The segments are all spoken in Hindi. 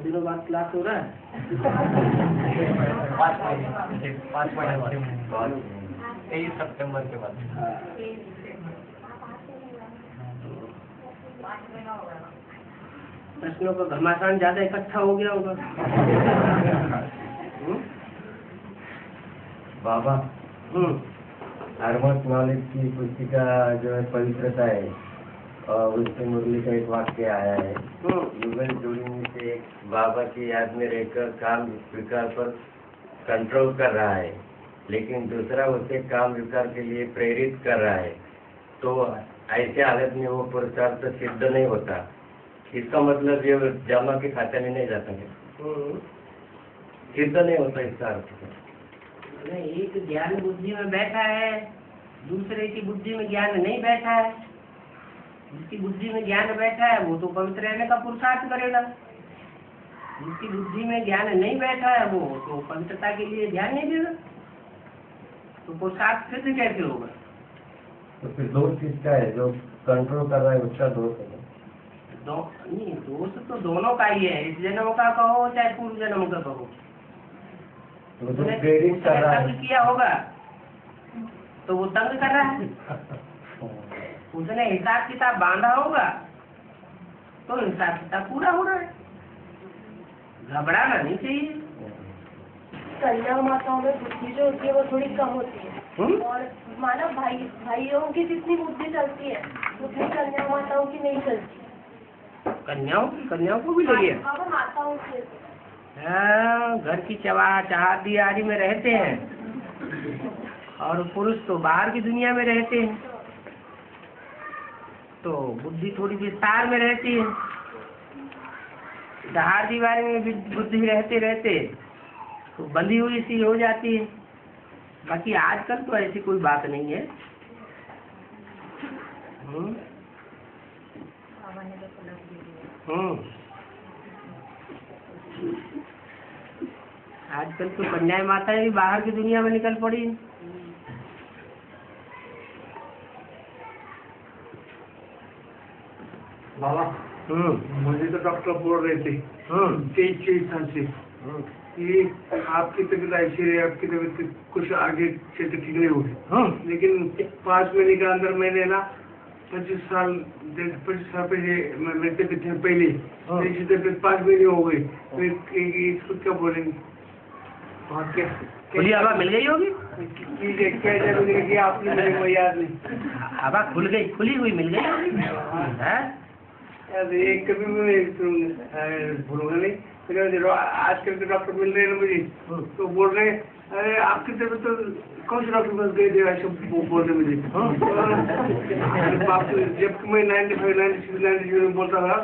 दिनों बाद क्लास हो रहा है? 5 महीने बाद 23 सितंबर के बाद। प्रश्नों का घमासान ज्यादा इकट्ठा हो गया होगा। बाबा हरमत नॉलेज की पुस्तिका जो है पवित्रता है, और उससे मुरली का एक वाक्य आया है, युगल जोड़ी से एक बाबा की याद में रहकर काम विकार पर कंट्रोल कर रहा है, लेकिन दूसरा उसे काम विकार के लिए प्रेरित कर रहा है, तो ऐसे हालत में वो पुरुषार्थ सिद्ध नहीं होता। इसका मतलब ये जमा के खाते में नहीं जाता है, सिद्ध नहीं होता इसका अर्थ। एक ज्ञान बुद्धि में बैठा है, दूसरे की बुद्धि में ज्ञान नहीं बैठा है। जिसकी बुद्धि में ज्ञान बैठा है वो तो पवित्र रहने का पुरुषार्थ करेगा, जिसकी बुद्धि में ज्ञान नहीं बैठा है वो तो पवित्रता के लिए ध्यान नहीं देगा, तो पुरुषार्थ सिद्ध कैसे होगा? तो फिर दोष किसका है? जो कंट्रोल कर रहा है उसका दोष है। नहीं, दोष तो दोनों का ही है, इस जन्म का कहो चाहे पूर्व जन्म का कहो। उसने प्रेरित कर रहा है, किया होगा तो वो तंग कर रहा है। उसने हिसाब किताब बांधा होगा तो हिसाब किताब पूरा हो रहा है। घबराना नहीं चाहिए। कन्या माताओं में बुद्धि जो होती है वो थोड़ी कम होती है, और मानव भाइयों की जितनी बुद्धि चलती है उतनी कन्या माताओं की नहीं चलती। कन्याओं को भी लगी है। माताओं की घर की चाहती आदि में रहते हैं, और पुरुष तो बाहर की दुनिया में रहते हैं, तो बुद्धि थोड़ी विस्तार में रहती है। दहाड़ दीवार में बुद्धि रहते रहते तो बंधी हुई सी हो जाती है। बाकी आजकल तो ऐसी कोई बात नहीं है। आजकल तो कन्याएं माताएं भी बाहर की दुनिया में निकल पड़ी। बाबा मुझे तो डॉक्टर बोल रहे थे 23 साल से कि आपकी तबीयत ऐसी है, आपकी तबीयत कुछ आगे से ठीक नहीं होगी, लेकिन 5 महीने के अंदर मैंने ना 25 साल पहले मेरी तबीयत है पहले, इसी तबीयत 5 महीने हो गई, तो इसको क्या बोलेंगे? खुली हवा मिल गई होगी। क्या जरूरी है आपने, मुझे वो याद नहीं। हवा खुल गई, खुली हुई मिल गई होगी। एक कभी भूलूंगा नहीं। आजकल के डॉक्टर मिल रहे हैं मुझे, तो बोल रहे अरे आपकी तबीयत तो कौन से डॉक्टर पास गए थे, ऐसा बोल रहे मुझे। जब मैं 95-96 में बोलता था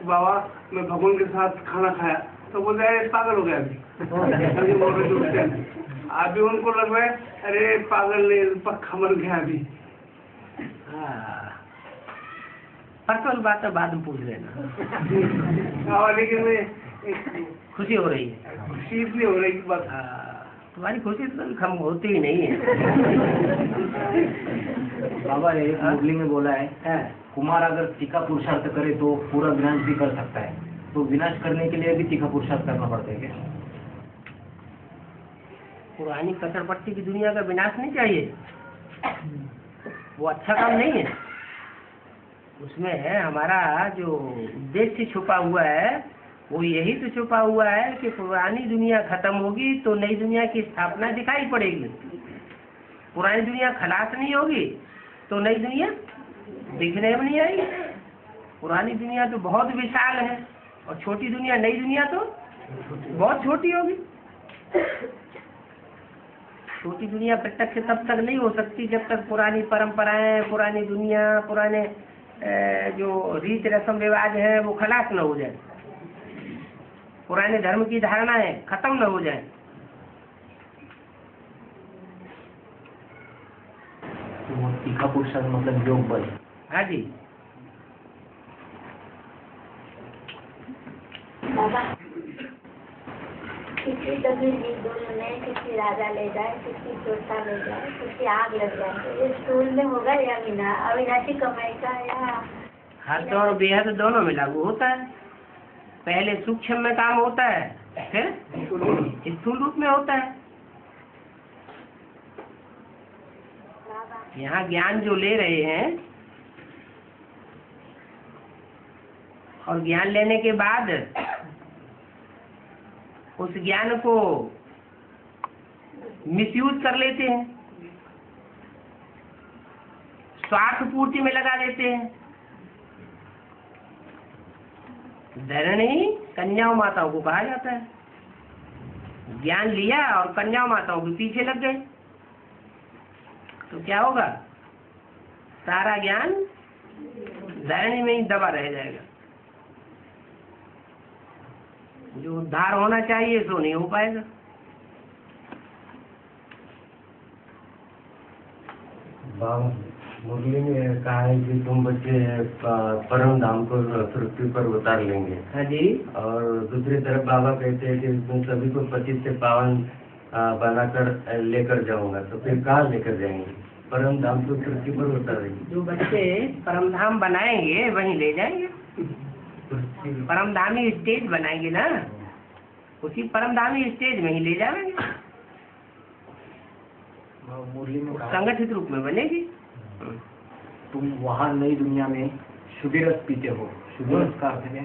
बाबा मैं भगवान के साथ खाना खाया, तो बोलते अरे पागल हो गया अभी बोल रहे। अभी उनको लग रहा है अरे पागल ने पक्का मर गया अभी। पर्सनल बात है, बाद में पूछ लेना। लेकिन मैं खुशी हो रही है, खुशी इसलिए हो रही है बात। तुम्हारी खुशी तो कम होती ही नहीं है। बाबा ने एक मुरली में बोला है कुमार अगर तीखा पुरुषार्थ करे तो पूरा विनाश भी कर सकता है, तो विनाश करने के लिए भी तीखा पुरुषार्थ करना पड़ता है क्या? पुरानी कचरपट्टी की दुनिया का विनाश नहीं चाहिए, वो अच्छा काम नहीं है। उसमें हमारा जो उद्देश्य छुपा हुआ है वो यही तो छुपा हुआ है कि पुरानी दुनिया खत्म होगी तो नई दुनिया की स्थापना दिखाई पड़ेगी। पुरानी दुनिया खलास नहीं होगी तो नई दुनिया दिखने में नहीं आएगी। पुरानी दुनिया तो बहुत विशाल है, और छोटी दुनिया नई दुनिया तो बहुत छोटी होगी। छोटी दुनिया प्रत्यक्ष तब तक नहीं हो सकती जब तक पुरानी परंपराएं, पुरानी दुनिया, पुराने जो रीत रस्म रिवाज है वो खलास न हो जाए, पुराने धर्म की धारणाएं खत्म न हो जाए। तो वो तीखा पुरुषार्थ मतलब योग बल। हाँ जी। किसी कभी स्टूल में किसी राजा ले जाए, किसी चोटा ले जाए, किसी आग लग जाए, ये स्टूल में होगा या अविनाशी कमाई का या हर तो और बेहद दोनों में लागू होता है। पहले सूक्ष्म में काम होता है, फिर स्थूल रूप में होता है। यहाँ ज्ञान जो ले रहे हैं और ज्ञान लेने के बाद उस ज्ञान को मिसयूज कर लेते हैं, स्वार्थ पूर्ति में लगा देते हैं। धरणी कन्याओं माताओं को कहा जाता है। ज्ञान लिया और कन्याओं माताओं के पीछे लग गए तो क्या होगा? सारा ज्ञान धरणी में ही दबा रह जाएगा। जो उद्धार होना चाहिए सो नहीं हो पाएगा। बाबा मुरली में कहा है कि तुम बच्चे परम धाम को पृथ्वी पर उतार लेंगे। हाँ जी। और दूसरी तरफ बाबा कहते हैं कि मैं सभी को पतित से पावन बनाकर लेकर जाऊंगा। तो फिर कहाँ लेकर जाएंगे? परम धाम को पृथ्वी पर उतारेंगे। जो बच्चे परम धाम बनाएंगे वहीं ले जाएंगे। परमधामी स्टेज बनाएंगे ना, उसी परमधामी स्टेज में ही ले जाएंगे। मुरली में कहा, संगठित रूप में बनेगी। तुम वहाँ नई दुनिया में शुद्ध रस पीते हो। शुद्ध रस का अर्थ है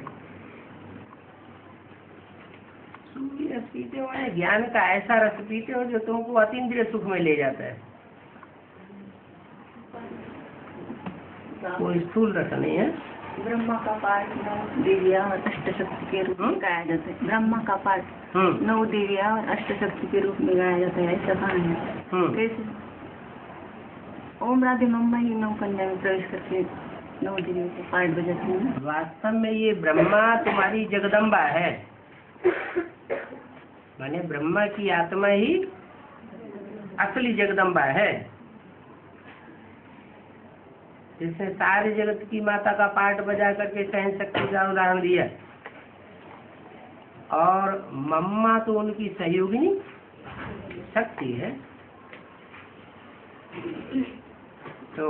शुद्ध रस पीते हो, ज्ञान का ऐसा रस पीते हो जो तुमको अतीन्द्रिय सुख में ले जाता है। कोई स्थूल रस नहीं है। ब्रह्मा का पाठ 9 देवियाँ और अष्टशक्ति के रूप में गाया जाता है। ब्रह्मा का पाठ 9 देवियाँ और अष्टशक्ति के रूप में गाया जाता है, ऐसा कहा है। कैसे? ओम राधे मम्मा ही 9 कन्या में प्रवेश करके 9 देवियों को पाठ बजाती है। वास्तव में ये ब्रह्मा तुम्हारी जगदम्बा है, माने ब्रह्मा की आत्मा ही असली जगदम्बा है, जिसने सारे जगत की माता का पाठ बजा करके सहन शक्ति का उदाहरण दिया। और मम्मा तो उनकी सहयोगिनी शक्ति है। तो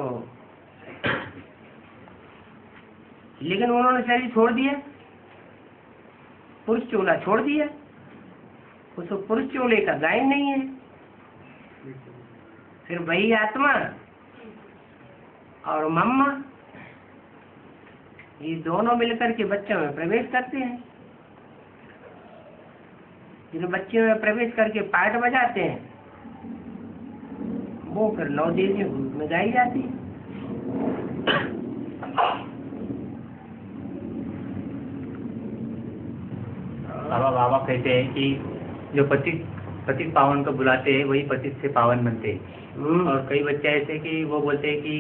लेकिन उन्होंने शरीर छोड़ दिया, पुरुष चोला छोड़ दिया। उसको पुरुष चोले का गायन नहीं है। फिर वही आत्मा और मम्मा ये दोनों मिलकर के बच्चों में प्रवेश करते हैं। जिन बच्चों में प्रवेश करके पाठ बजाते हैं वो फिर 9 देवियों के रूप में गाई जाती है। बाबा कहते हैं कि जो पतित पावन को बुलाते हैं वही पतित से पावन बनते हैं। और कई बच्चे ऐसे कि वो बोलते हैं कि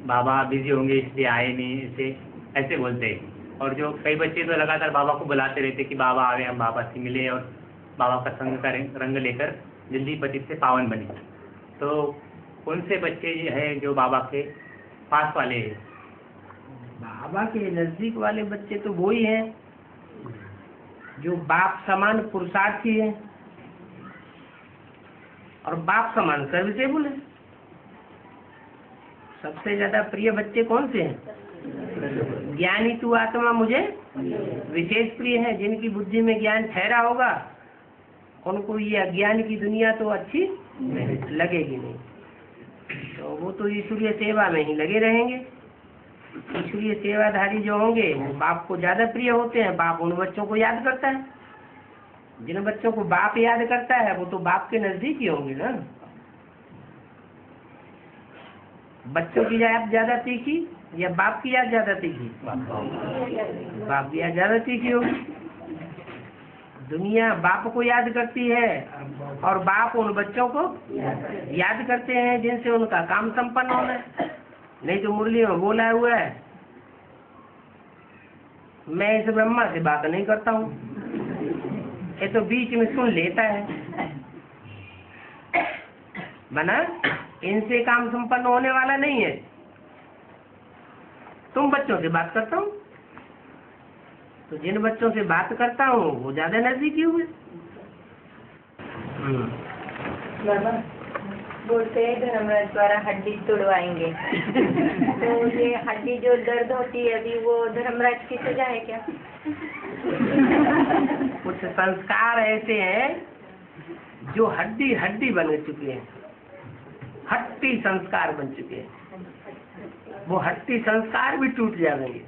बाबा बिजी होंगे इसलिए आए नहीं, ऐसे बोलते हैं। और जो कई बच्चे तो लगातार बाबा को बुलाते रहते कि बाबा आवे, हम बाबा से मिले और बाबा का संग का रंग लेकर जल्दी पतित से पावन बने। तो कौन से बच्चे हैं जो बाबा के पास वाले हैं? बाबा के नजदीक वाले बच्चे तो वो ही हैं जो बाप समान पुरुषार्थी है और बाप समान सर्विसेबल है। सबसे ज्यादा प्रिय बच्चे कौन से हैं? ज्ञानी तू आत्मा मुझे विशेष प्रिय है। जिनकी बुद्धि में ज्ञान ठहरा होगा उनको ये अज्ञान की दुनिया तो अच्छी लगेगी नहीं, तो वो तो ईश्वरीय सेवा में ही लगे रहेंगे। ईश्वरीय सेवाधारी जो होंगे वो बाप को ज्यादा प्रिय होते हैं। बाप उन बच्चों को याद करता है। जिन बच्चों को बाप याद करता है वो तो बाप के नजदीक ही होंगे ना। बच्चों की याद ज्यादा तीखी या बाप की याद ज्यादा तीखी? बाप की याद ज्यादा तीखी होगी। दुनिया बाप को याद करती है और बाप उन बच्चों को याद करते हैं जिनसे उनका काम संपन्न होना है। नहीं तो मुरली में बोला हुआ है, मैं इस ब्रह्मा से बात नहीं करता हूँ, ये तो बीच में सुन लेता है। बना इनसे काम संपन्न होने वाला नहीं है। तुम बच्चों से बात करता हूँ, तो जिन बच्चों से बात करता हूँ वो ज्यादा नजदीकी हुए। बोलते हैं धर्मराज द्वारा हड्डी तोड़वाएंगे। तो ये हड्डी जो दर्द होती है अभी वो धर्मराज की सजा है क्या? कुछ संस्कार ऐसे हैं जो हड्डी हड्डी बन चुके हैं, हट्टी संस्कार बन चुके हैं, वो हट्टी संस्कार भी टूट जाएंगे।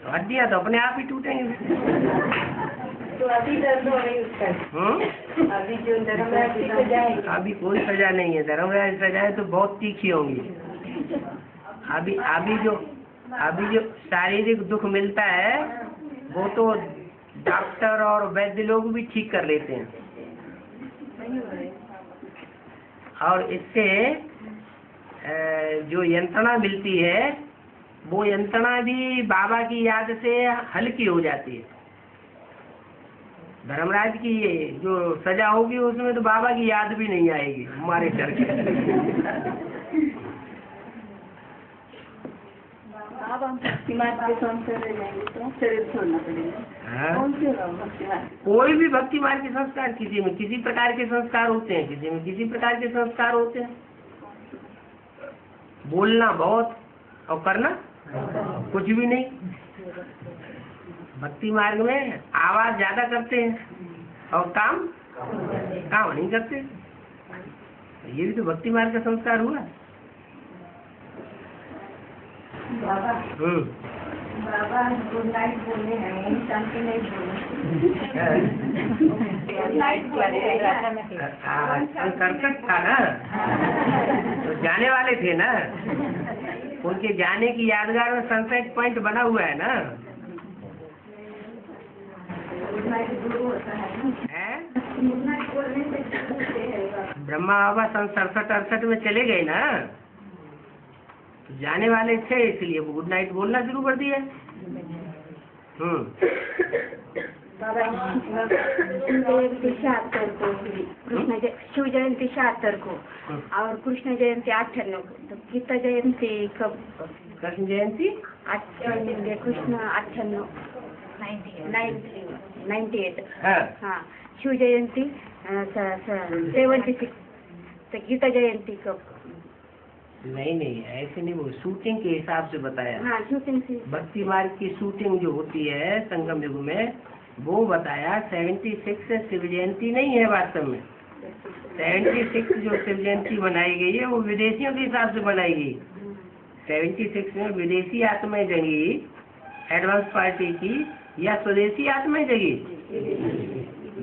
हड्डियां तो अपने आप ही टूटेंगे। तो अभी दर्द हो रही उसका? अभी जो धर्मराज की सजा है? अभी कोई सजा नहीं है, धर्मराज सजाएं तो बहुत तीखी होंगी। अभी जो शारीरिक दुख मिलता है वो तो डॉक्टर और वैद्य लोग भी ठीक कर लेते हैं। और इससे जो यंत्रणा मिलती है वो यंत्रणा भी बाबा की याद से हल्की हो जाती है। धर्मराज की जो सजा होगी उसमें तो बाबा की याद भी नहीं आएगी हमारे करके। अब हम भक्ति मार्ग के संस्कार रह जाएंगे तो शरीर छोड़ना पड़ेगा। कौन से भक्ति मार्ग? कोई भी भक्ति मार्ग के संस्कार, किसी में किसी प्रकार के संस्कार होते हैं, किसी में किसी प्रकार के संस्कार होते हैं। बोलना बहुत और करना कुछ भी नहीं। भक्ति मार्ग में आवाज ज्यादा करते हैं और काम नहीं करते। ये भी तो भक्ति मार्ग का संस्कार हुआ। बाबा गुड नाइट बोले हैं, शांति नहीं संकट था ना, तो जाने वाले थे ना, उनके जाने की यादगार में सनसेट पॉइंट बना हुआ है ना। ब्रह्मा बाबा सन 67-68 में चले गए ना, तो जाने वाले थे इसलिए वो गुड नाइट बोलना शुरू कर दिया। शिव जयंती 76 को और कृष्ण जयंती 98 को, तो गीता जयंती कब? कृष्ण जयंती कृष्ण 98 हाँ, शिव जयंती 76, तो गीता जयंती कब? नहीं ऐसे नहीं, वो शूटिंग के हिसाब से बताया। हाँ, शूटिंग से। भक्ति मार्ग की शूटिंग जो होती है संगम युग में वो बताया। 76 से शिव जयंती नहीं है वास्तव में। 76 जो शिव जयंती बनाई गई है वो विदेशियों के हिसाब से बनाई गई। 76 में विदेशी आत्माएं जगी एडवांस पार्टी की, या स्वदेशी आत्माएं जगी?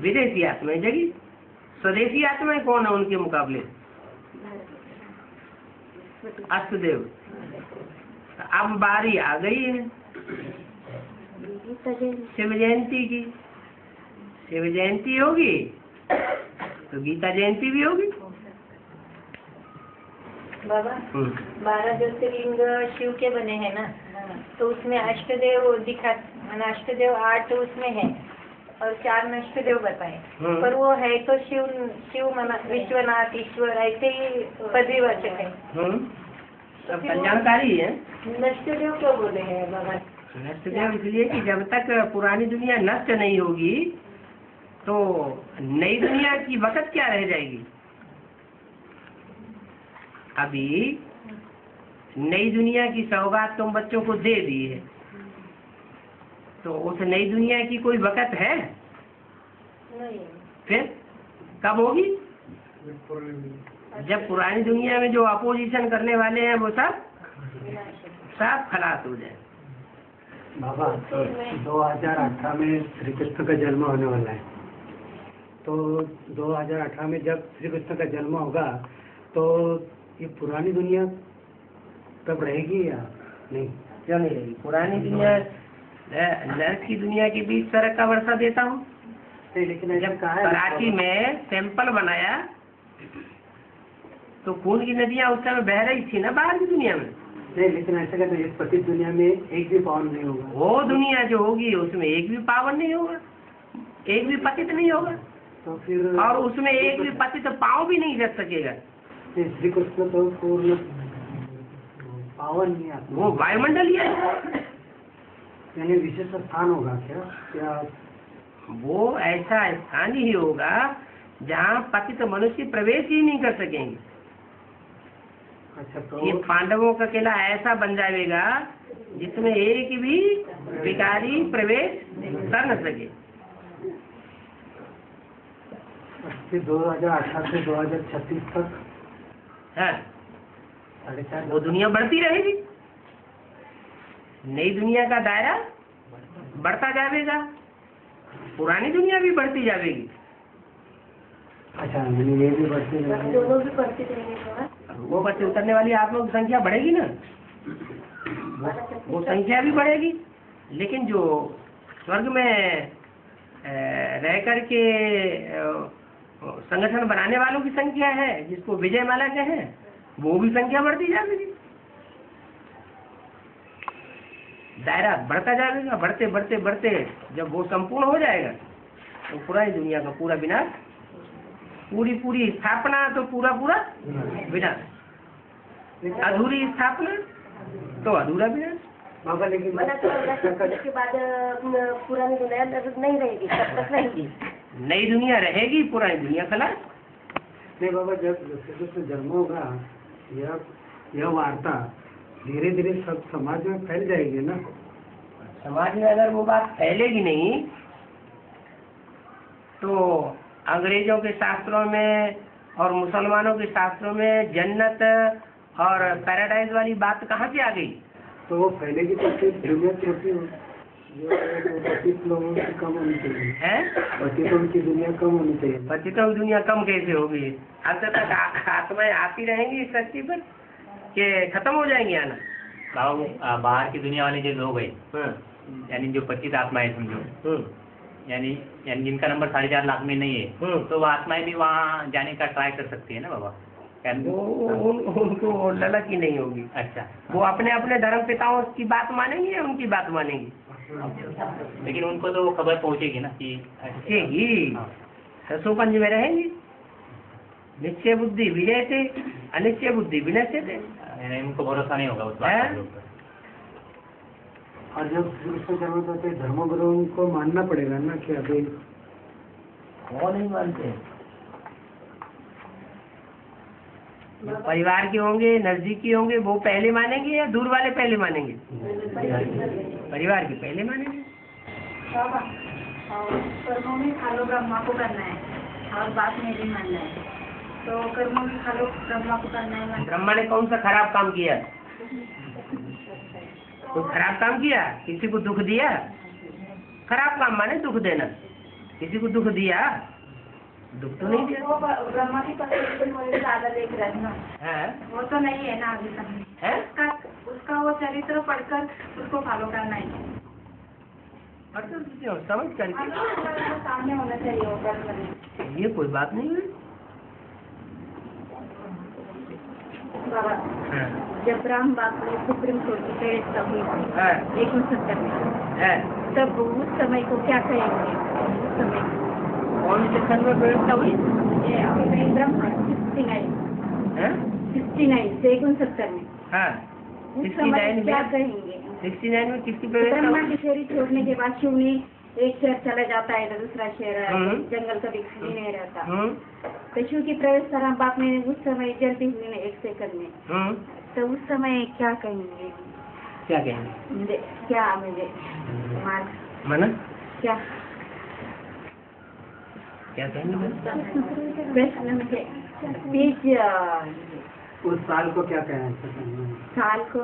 विदेशी आत्माएं जगी। स्वदेशी आत्माएं कौन है उनके मुकाबले? अष्टदेव। अब बारी आ गई है शिव जयंती की। शिव जयंती होगी तो गीता जयंती भी होगी। बाबा 12 ज्योतिर्लिंग शिव के बने हैं ना, तो उसमें अष्टदेव दिखा, अष्टदेव 8 उसमें है और 4 नष्टदेव बताए। पर वो है तो शिव विश्वनाथ ईश्वर ऐसे ही पदवीवाचक है। सब कल्याणकारी है। नष्टदेव क्यों बोले हैं बाबा? नष्टदेव इसलिए कि जब तक पुरानी दुनिया नष्ट नहीं होगी तो नई दुनिया की वक़्त क्या रह जाएगी। अभी नई दुनिया की सौगात तुम बच्चों को दे दी है, तो उस नई दुनिया की कोई वक़्त है? नहीं। फिर कब होगी? जब पुरानी दुनिया में जो अपोजिशन करने वाले हैं वो सब खलास हो जाए। बाबा 2018 में श्री कृष्ण का जन्म होने वाला है, तो 2018 में जब श्री कृष्ण का जन्म होगा तो ये पुरानी दुनिया तब रहेगी या नहीं? क्यों नहीं रहेगी? पुरानी दुनिया नर्क की दुनिया के बीच सड़क का वर्षा देता हूँ। लेकिन जब कराची में टेम्पल बनाया तो खून की नदियाँ उस समय बह रही थी ना बाहर की दुनिया में। नहीं, लेकिन ऐसा कहते हैं इस पतित दुनिया में एक भी पावन नहीं होगा। वो दुनिया जो होगी उसमें एक भी पावन नहीं होगा, एक भी पतित नहीं होगा, तो फिर और उसमें एक भी पतित पाँव भी नहीं रख सकेगा। श्री कृष्ण तो पूर्ण पावन नहीं आता, वो वायुमंडल ही है। यानी विशेष स्थान होगा क्या? वो ऐसा स्थान ही होगा जहाँ पतित मनुष्य प्रवेश ही नहीं कर सकेंगे। अच्छा, ये तो पांडवों का किला ऐसा बन जाएगा जिसमें एक भी विकारी प्रवेश कर न सके। 2018 से 2036 तक है 4.5 वो दुनिया बढ़ती रहेगी, नई दुनिया का दायरा बढ़ता जाएगा, पुरानी दुनिया भी बढ़ती जाएगी। अच्छा, ये भी बढ़ती रहेगी। दोनों भी बढ़ते रहेंगे। वो बच्चे उतरने वाली आत्माओं की संख्या बढ़ेगी ना, वो संख्या भी बढ़ेगी। लेकिन जो स्वर्ग में रह करके संगठन बनाने वालों की संख्या है, जिसको विजय माला कहे, वो भी संख्या बढ़ती जाएगी, दायरा बढ़ता जाएगा। बढ़ते बढ़ते बढ़ते जब वो संपूर्ण हो जाएगा तो पुरानी दुनिया का पूरा विनाश, पूरी पूरी स्थापना तो पूरा पूरा विनाश, अधूरी स्थापना तो अधूरा विनाश। बाबा लेकिन उसके बाद पुरानी दुनिया नहीं रहेगी, तब तक रहेगी। नई दुनिया रहेगी, पुरानी दुनिया खलास। नहीं बाबा, जब जैसे जन्म होगा यह वार्ता धीरे धीरे सब समाज में फैल जाएगी ना। समाज में अगर वो बात फैलेगी नहीं तो अंग्रेजों के शास्त्रों में और मुसलमानों के शास्त्रों में जन्नत और पैराडाइज वाली बात कहाँ से आ गई? तो वो फैलेगी तो फिर दुनिया छोटी जो 25 लोगों की कम होनी चाहिए है, 25 की दुनिया कम होनी चाहिए। पतितों की दुनिया कम कैसे होगी? अंत तक आत्माएं आती रहेंगी इस धरती पर कि खत्म हो जाएंगी आना? बाबा बाहर की दुनिया वाले जो लोग हैं, यानी जो 25 आत्माएं समझो, यानी जिनका नंबर 4.5 लाख में नहीं है, तो वो आत्माएं भी वहाँ जाने का ट्राई कर सकती है ना बाबा? उनको ललक ही नहीं होगी। अच्छा, वो अपने अपने धर्म पिताओं की बात मानेंगे या उनकी बात मानेंगी? लेकिन उनको तो वो खबर पहुँचेगी ना कि पहुँचेगी, ससोपंज में रहेंगी। निश्चय बुद्धि विजय से, अनिश्चय बुद्धि विनश्य से, उनको भरोसा नहीं होगा उस बात पर। और जब उसको जरूरत होती है धर्मगुरुओं को मानना पड़ेगा ना कि अभी वो नहीं मानते। जो परिवार के होंगे, नजदीकी होंगे, वो पहले मानेंगे या दूर वाले पहले मानेंगे? परिवार के पहले मानेंगे। कर्मों में खालो ब्रह्मा को करना है और बात में भी मानना है, तो कर्मों में खालो ब्रह्मा को करना है। ब्रह्मा ने कौन सा खराब काम किया? कोई खराब काम किया? किसी को दुख दिया? खराब काम माने दुख देना। किसी को दुख दिया? दुख तो नहीं दिया। वो ब्रह्मा की परसेप्शन मुझे ज्यादा देख रहे हैं ना, है? वो तो नहीं है ना अभी तक है? उसका वो चरित्र पढ़कर उसको फॉलो करना है। समझ करके सामने होना चाहिए वो कर्म। ये कोई बात नहीं है। बाबा, जब राम बाप ने सुप्रीम कोर्ट की व्यवस्था हुई थी है? 1970 में, है? तब उस समय को क्या कहेंगे? उस समय कौन से सन में व्यवस्था हुई? ये ब्रह्मा 69 से 69 में। हाँ, उस समय क्या कहेंगे? 69 में किसकी व्यवस्था ब्रह्मा हुई? की शरीर छोड़ने के बाद शिव ने एक शहर चला जाता है तो दूसरा शहर जंगल कभी खाली नहीं रहता, तो शिव की प्रवेश राम बाप ने उस समय जल्दी हुई ना 1 सेकंड में, तो उस समय क्या कहेंगे? क्या कहेंगे? क्या मुझे माना क्या क्या कहेंगे? प्रश्न मुझे बीच उस साल को क्या कहना साल को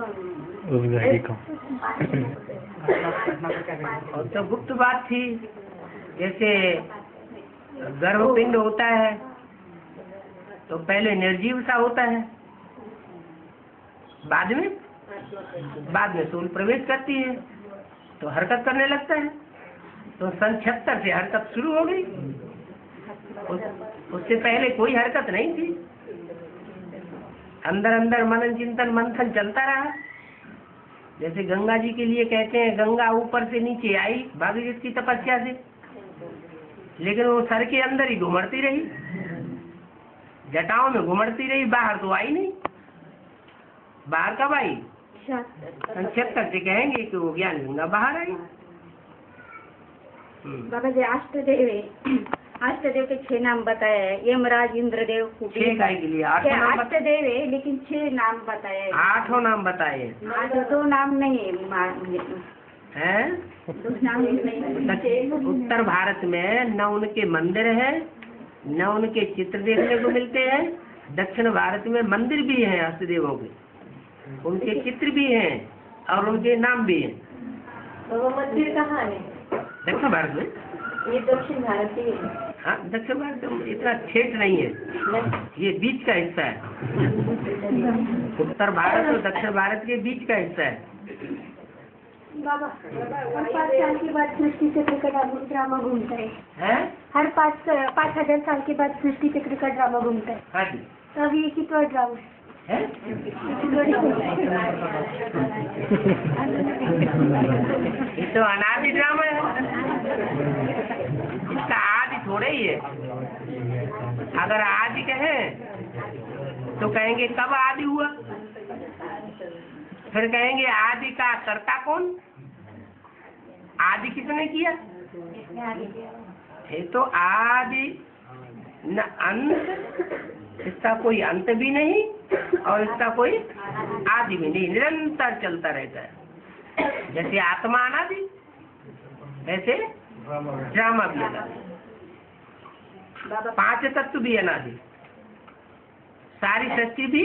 और तो गुप्त बात थी, जैसे गर्भपिंड होता है तो पहले निर्जीव सा होता है, बाद में सूल प्रवेश करती है तो हरकत करने लगता है। तो सन 76 से हरकत शुरू हो गई, उससे पहले कोई हरकत नहीं थी। अंदर अंदर मनन चिंतन मंथन चलता रहा। जैसे गंगा जी के लिए कहते हैं गंगा ऊपर से नीचे आई भागीरथ की तपस्या से, लेकिन वो सर के अंदर ही घुमड़ती रही, जटाओं में घुमड़ती रही, बाहर तो आई नहीं। बाहर कब आई? 76 से कहेंगे कि वो ज्ञान गंगा बाहर आई। बाबा जी अष्टदेव अष्टदेव के 6 नाम बताए हैं। यमराज, इंद्रदेव, 6 काय के लिए 8 नाम अष्टदेव है, लेकिन 6 नाम बताए हैं। 8 नाम बताए 2 नाम नहीं है। हैं? 2 नाम नहीं। उत्तर भारत में न उनके मंदिर है, न उनके चित्र देखने को मिलते हैं। दक्षिण भारत में मंदिर भी हैं अष्टदेवों के, उनके चित्र भी हैं और उनके नाम भी हैं। तो वो मंदिर कहाँ है? दक्षिण भारत में। ये दक्षिण भारत ही है। हाँ, दक्षिण भारत में इतना ठेठ नहीं है, ये बीच का हिस्सा है। उत्तर भारत और दक्षिण भारत के बीच का हिस्सा है। बाबा, हर 5 साल के बाद सृष्टि चक्र का ड्रामा घूमता है। हैं? हर 5,000 साल के बाद सृष्टि चक्र का ड्रामा घूमता है। हाँ जी। तो अभी ये कितना ड्रामा है? हैं? ये तो अनादि ड्रामा है, इसका आदि थोड़े ही है। अगर आदि कहें तो कहेंगे कब आदि हुआ, फिर कहेंगे आदि का कर्ता कौन, आदि किसने किया। ये तो आदि न अंत, इसका कोई अंत भी नहीं और इसका कोई आदि भी नहीं, निरंतर चलता रहता है। जैसे आत्मा अनादि, वैसे ड्रामा भी अनादि, 5 तत्व भी अनादि, सारी सृष्टि भी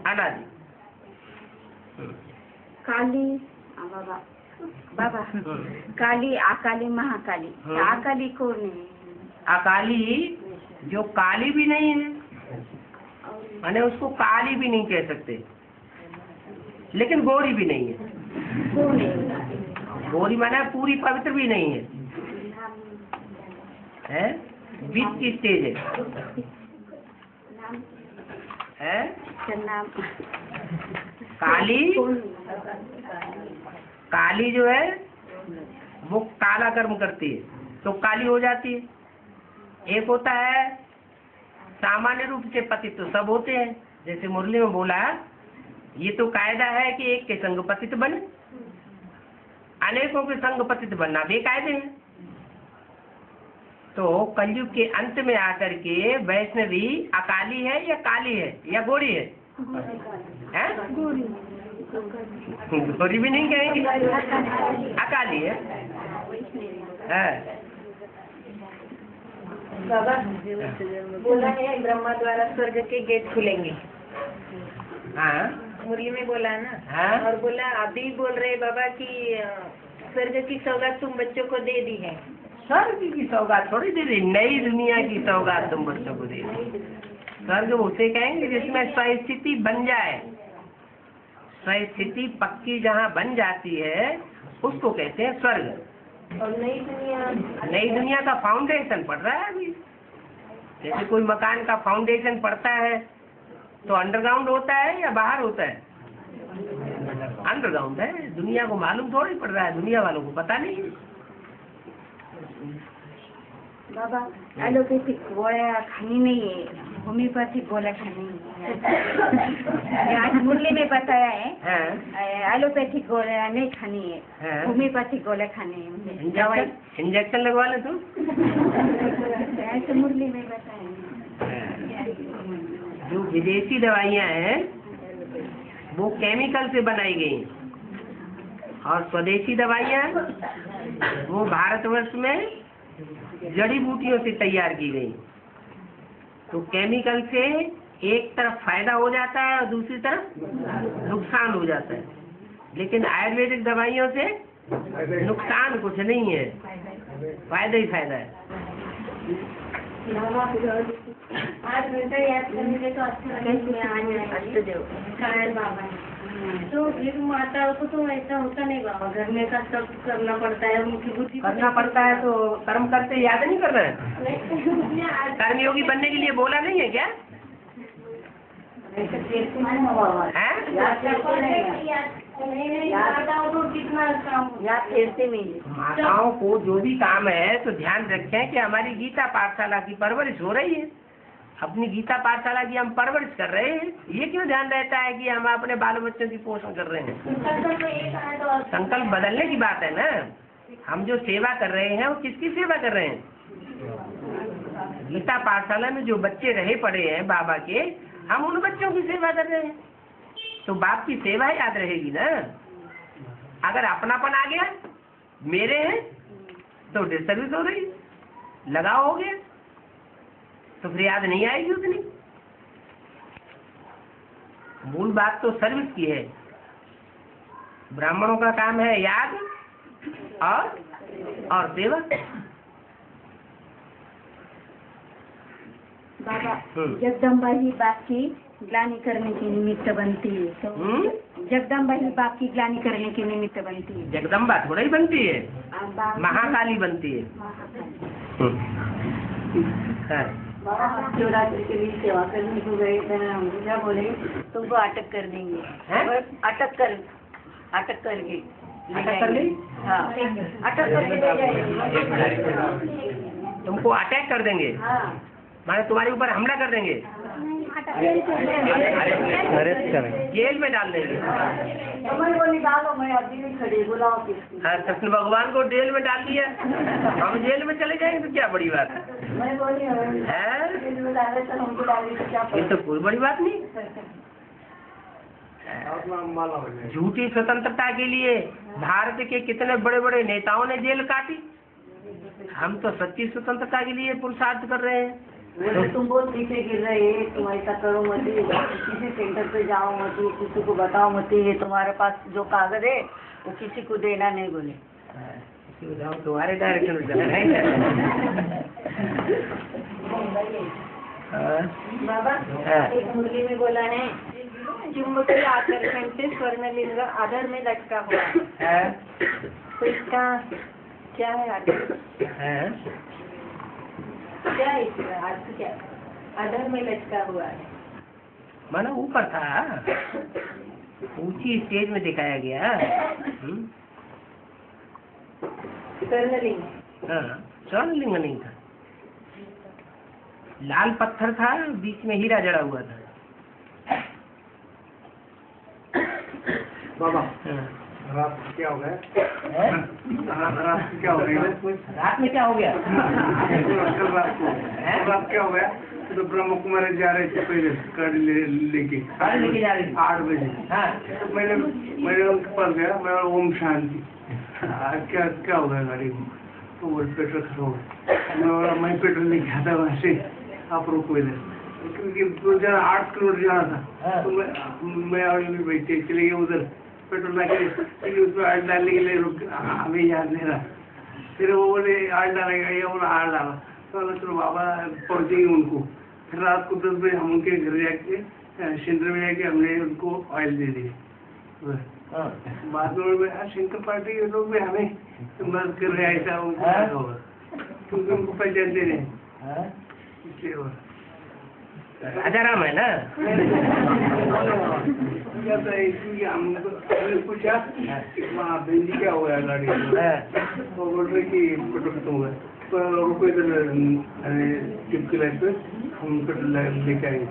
अनादि। काली बाबा काली, अकाली, महाकाली। अकाली कौन है? अकाली जो काली भी नहीं है, माने उसको काली भी नहीं कह सकते, लेकिन गोरी भी नहीं है। कौन है? गोरी माने पूरी पवित्र भी नहीं है, हैं? बीच की स्टेज है। नाम काली, काली जो है वो काला कर्म करती है तो काली हो जाती है। एक होता है सामान्य रूप से पतित, तो सब होते हैं, जैसे मुरली में बोला ये तो कायदा है कि एक के संग पतित बने, अनेकों के संग पतित बनना बेकायदे है। तो कलयुग के अंत में आकर के वैष्णवी अकाली है या काली है या गोरी है? हैं? गोरी भी नहीं कहेंगे, अकाली है। बाबा बोला है ब्रह्मा द्वारा स्वर्ग के गेट खुलेंगे। हाँ मुरली में बोला है ना। हाँ? और बोला अभी बोल रहे बाबा कि स्वर्ग की सौगात तुम बच्चों को दे दी है। स्वर्ग की सौगात थोड़ी दे दी, नई दुनिया की सौगात तुम बच्चों को दे दी। स्वर्ग उसे कहेंगे जिसमें स्वस्थिति बन जाए, स्वस्थिति पक्की जहाँ बन जाती है उसको कहते हैं स्वर्ग। और नई दुनिया का फाउंडेशन पड़ रहा है अभी। जैसे कोई मकान का फाउंडेशन पड़ता है तो अंडरग्राउंड होता है या बाहर होता है? अंडरग्राउंड है। दुनिया को मालूम थोड़ी पड़ रहा है, दुनिया वालों को पता नहीं। बाबा एलोपैथिक गोलियां खानी नहीं है, होम्योपैथिक गोलियां खानी है। आज मुरली में बताया है एलोपैथिक गोलियां नहीं खानी है, होम्योपैथिक गोलियां खानी है। दवाई इंजेक्शन लगवा ले तुम। ऐसे मुरली में बताया। जो विदेशी दवाइयाँ हैं वो केमिकल से बनाई गई और स्वदेशी दवाइयाँ वो भारतवर्ष में जड़ी बूटियों से तैयार की गई। तो केमिकल से एक तरफ फायदा हो जाता है और दूसरी तरफ नुकसान हो जाता है, लेकिन आयुर्वेदिक दवाइयों से नुकसान कुछ नहीं है, फायदा ही फायदा है। आज घंटा याद करने तो अच्छा बाबा। तो फिर माताओं को तो ऐसा होता नहीं बाबा, घर में का सब करना पड़ता है, उनकी बुद्धि करना पड़ता है तो कर्म करते याद नहीं कर रहे हैं? कर्मयोगी बनने के लिए बोला नहीं है क्या? माताओं को कितना काम याद फेरते नहीं। माताओं को जो भी काम है तो ध्यान रखें कि हमारी गीता पाठशाला की परवरिश हो रही है, अपनी गीता पाठशाला की हम परवरिश कर रहे हैं। ये क्यों ध्यान रहता है कि हम अपने बाल बच्चों की पोषण कर रहे हैं? संकल्प बदलने की बात है ना। हम जो सेवा कर रहे हैं वो किसकी सेवा कर रहे हैं? गीता पाठशाला में जो बच्चे रहे पड़े हैं बाबा के, हम उन बच्चों की सेवा कर रहे हैं, तो बाप की सेवा याद रहेगी ना। अगर अपनापन आ गया, मेरे हैं तो डिसर्विस हो रही, लगाव हो गया तो फिर याद नहीं आएगी उतनी। मूल बात तो सर्विस की है। ब्राह्मणों का काम है याद और सेवा। बाबा जगदम्बा ही बाप की ग्लानि करने के निमित्त बनती है, तो जगदम्बा ही बाप की ग्लानि करने के निमित्त बनती है। जगदम्बा थोड़ा ही बनती है, महाकाली बनती है। शिवरात्रि के लिए सेवा करने को गए थे, हमको क्या बोले, तुमको अटक कर देंगे। अटक करके हाँ, अटक करके ले जाएंगे। तुमको अटैक कर देंगे, माने तुम्हारे ऊपर हमला कर देंगे, अरेस्ट करेंगे, जेल में डाल देंगे। को निकालो, मैं अभी भी खड़ी, बुलाओ किसको। हाँ, कृष्ण भगवान को जेल में डाल दिया, हम जेल में चले जाएंगे तो क्या बड़ी बात है? मैं बोली जेल में डाले तो हमको डाले तो क्या ये तो कोई बड़ी बात नहीं। झूठी स्वतंत्रता के लिए भारत के कितने बड़े बड़े नेताओं ने जेल काटी, हम तो सच्ची स्वतंत्रता के लिए पुरुषार्थ कर रहे हैं। तुम बहुत पीछे गिर रहे, तुम ऐसा करो मत, किसी सेंटर पे जाओ मत, किसी को बताओ मत, ये तुम्हारे पास जो कागज है वो किसी को देना नहीं बोले। तुम्हारे डायरेक्शन में चला बाबा एक मुरली में बोला है, चुंबकीय आकर्षण से स्वर्णलिंग आधार में लटका हुआ है, तो इसका क्या है आधार? क्या है इसका अर्थ? क्या आधार में लटका हुआ है? माना ऊपर था, ऊंची स्टेज में दिखाया गया। स्वर्णलिंग? हाँ, स्वर्णलिंग नहीं था, लाल पत्थर था, बीच में हीरा जड़ा हुआ था। बाबा रात को क्या हो गया? रात को क्या हो गया? रात में क्या हो गया? रात क्या हो गया? तो ब्रह्म कुमारी जा रहे थे पहले गाड़ी लेके जा रही 8 बजे। तो मैंने उनके पास गया, मैं ओम शांति, क्या हो गया गाड़ी में? तो वो पेट्रोल खत्म हो गया। मैं पेट्रोल लेके आता वहाँ से, आप रुको इधर, क्योंकि 8 किलोमीटर जाना था। तो मैं और बैठे चले गए उधर पेट्रोल ला के, उसमें आग डालने के लिए हमें याद नहीं रहा। फिर वो बोले आग डालेगा, ये बोला आग डाला, तो चलो बाबा पहुँचेंगे उनको। फिर रात को 10 बजे हम उनके घर जाके सेंटर में जाके हमने उनको ऑयल दे दिए। बाद में शंकर पार्टी के लोग भी हमें मदद कर रहे हैं, ऐसा उनको होगा क्योंकि उनको पहचानते नहीं, इसलिए राजाराम है ना। हमने पूछा वहाँ भिंडी क्या हुआ गाड़ी, तो बोल रहे कि पेट्रोल खत्म हुआ, तो रुको इधर टिप के लाइट पे हम पेट्रोल लेके आएंगे।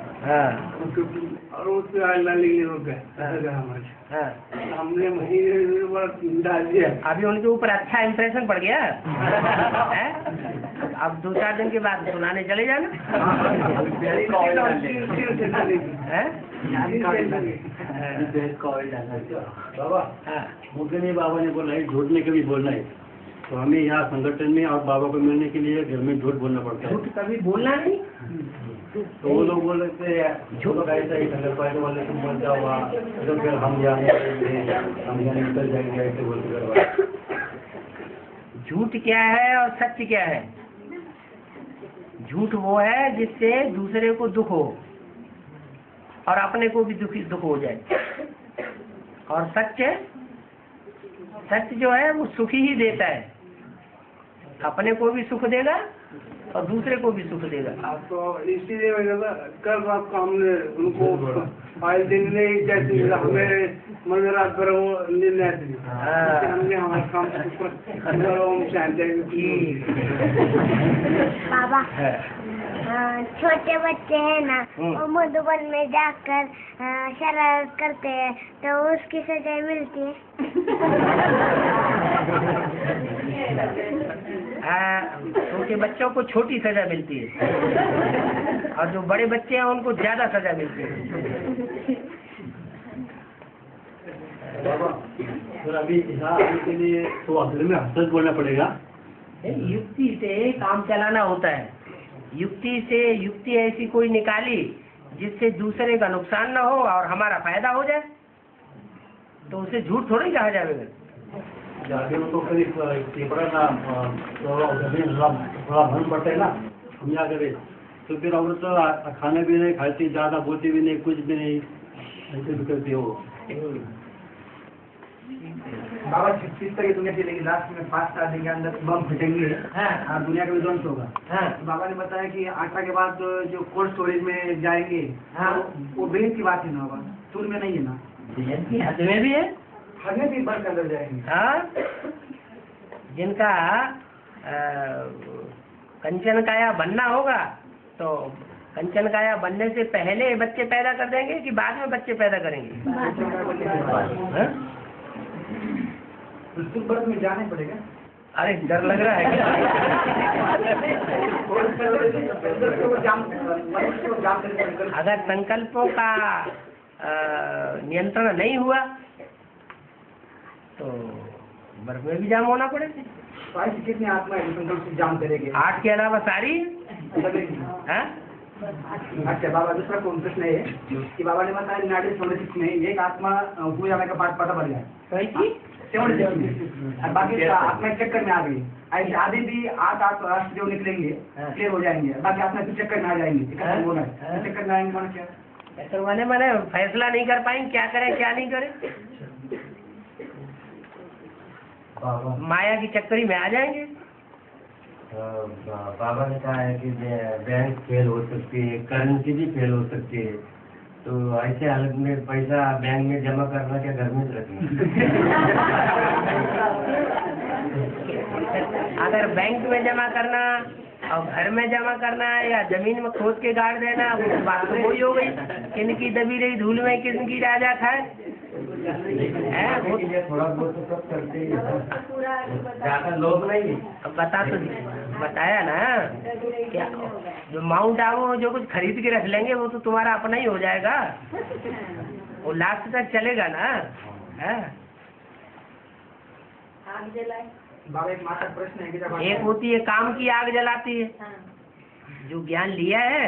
और उससे आग डालने के लिए रुक गए हमारे। हमने वहीं डाल दिया। अभी उनके ऊपर अच्छा इम्प्रेशन पड़ गया है? अब 2-4 दिन के बाद सुनाने चले जाना। बाबा मुझे नहीं, बाबा ने बोला है झूठ नहीं कभी बोलना है, तो हमें यहाँ संगठन में और बाबा को मिलने के लिए घर में झूठ बोलना पड़ता है। झूठ कभी बोलना नहीं। तो वो लोग बोल रहे थे झूठ ऐसा ही नगर वाले तुम बोल जाओ वहाँ, तो फिर हम जाने निकल जाएंगे ऐसे बोलते करवा। झूठ क्या है और सत्य क्या है? झूठ वो है जिससे दूसरे को दुख हो और अपने को भी दुख हो जाए, और सत्य जो है वो सुख ही देता है, अपने को भी सुख देगा और दूसरे को भी सुख देगा। तो इसीलिए कल रात को हमने उनको ऑयल देने चाहती, हमें मन रात भर वो नींद आती, हमने हमारे काम बाबा छोटे बच्चे हैं ना, वो मधुबन में जाकर शरारत करते हैं तो उसकी सजा मिलती है। छोटे बच्चों को छोटी सजा मिलती है और जो बड़े बच्चे हैं उनको ज्यादा सजा मिलती है। बाबा फिर अभी के लिए तो असल में हसरत बोलना पड़ेगा। युक्ति से काम चलाना होता है। युक्ति ऐसी कोई निकाली जिससे दूसरे का नुकसान न हो और हमारा फायदा हो जाए, तो उसे झूठ थोड़ी कहा जाएगा। जाके तो करीब पेपर ना थोड़ा भन पड़ता है ना, हम क्या करें। तो फिर और तो खाने भी नहीं खाते, ज्यादा बोलते भी नहीं, कुछ भी नहीं, ऐसे भी करते हो। बाबा 36 तक दुनिया चलेगी, लास्ट में 5 साल के अंदर बम फटेंगे और दुनिया का विध्वंस होगा। तो बाबा ने बताया कि 18 के बाद जो कोल्ड स्टोरेज में जाएंगे, वो बेहद की बात है ना बाबा, तुल में नहीं है ना, हद में भी है, हद में भी बर्फ के अंदर जाएंगे। हाँ, जिनका कंचन काया बनना होगा तो कंचन काया बनने से पहले बच्चे पैदा कर देंगे कि बाद में बच्चे पैदा करेंगे? बिल्कुल बर्फ में जाना पड़ेगा। अरे डर लग रहा है अगर संकल्पों का नियंत्रण नहीं हुआ तो बर्फ में भी जाम होना पड़ेगा। कितने आत्मा है संकल्प से जाम करेंगे? 8 के अलावा सारी। अच्छा बाबा, दूसरा कौन प्रश्न है कि बाबा ने बताया 1976 में एक आत्मा पूरे जाने का पाठ पता बन गया, 76 में, और बाकी आत्मा चक्कर में आ गई। ऐसे आधे भी 8 राष्ट्र जो निकलेंगे क्लियर हो जाएंगे, बाकी आत्मा फिर चक्कर में आ जाएंगे। चक्कर में आएंगे माना क्या? चक्कर मैंने फैसला नहीं कर पाएंगे क्या करें क्या नहीं करें, माया की चक्करी में आ जाएंगे। बाबा ने कहा है कि बैंक फेल हो सकती है, करेंसी भी फेल हो सकती है, तो ऐसे हालत में पैसा बैंक में जमा करना क्या घर में रखना? अगर बैंक में जमा करना और घर में जमा करना या जमीन में खोद के गाड़ देना, वो बात तो वही हो गई, किनकी दबी रही धूल में किनकी राजा खाए। थोड़ा बहुत तो सब करते ही ज्यादा लोग नहीं। अब बताया ना क्या, जो माउंट आबू जो कुछ खरीद के रख लेंगे वो तो तुम्हारा अपना ही हो जाएगा, वो लास्ट तक चलेगा ना। आग जलाए बाबा एक मात्र प्रश्न है कि जब एक होती है काम की आग जलाती है, जो ज्ञान लिया है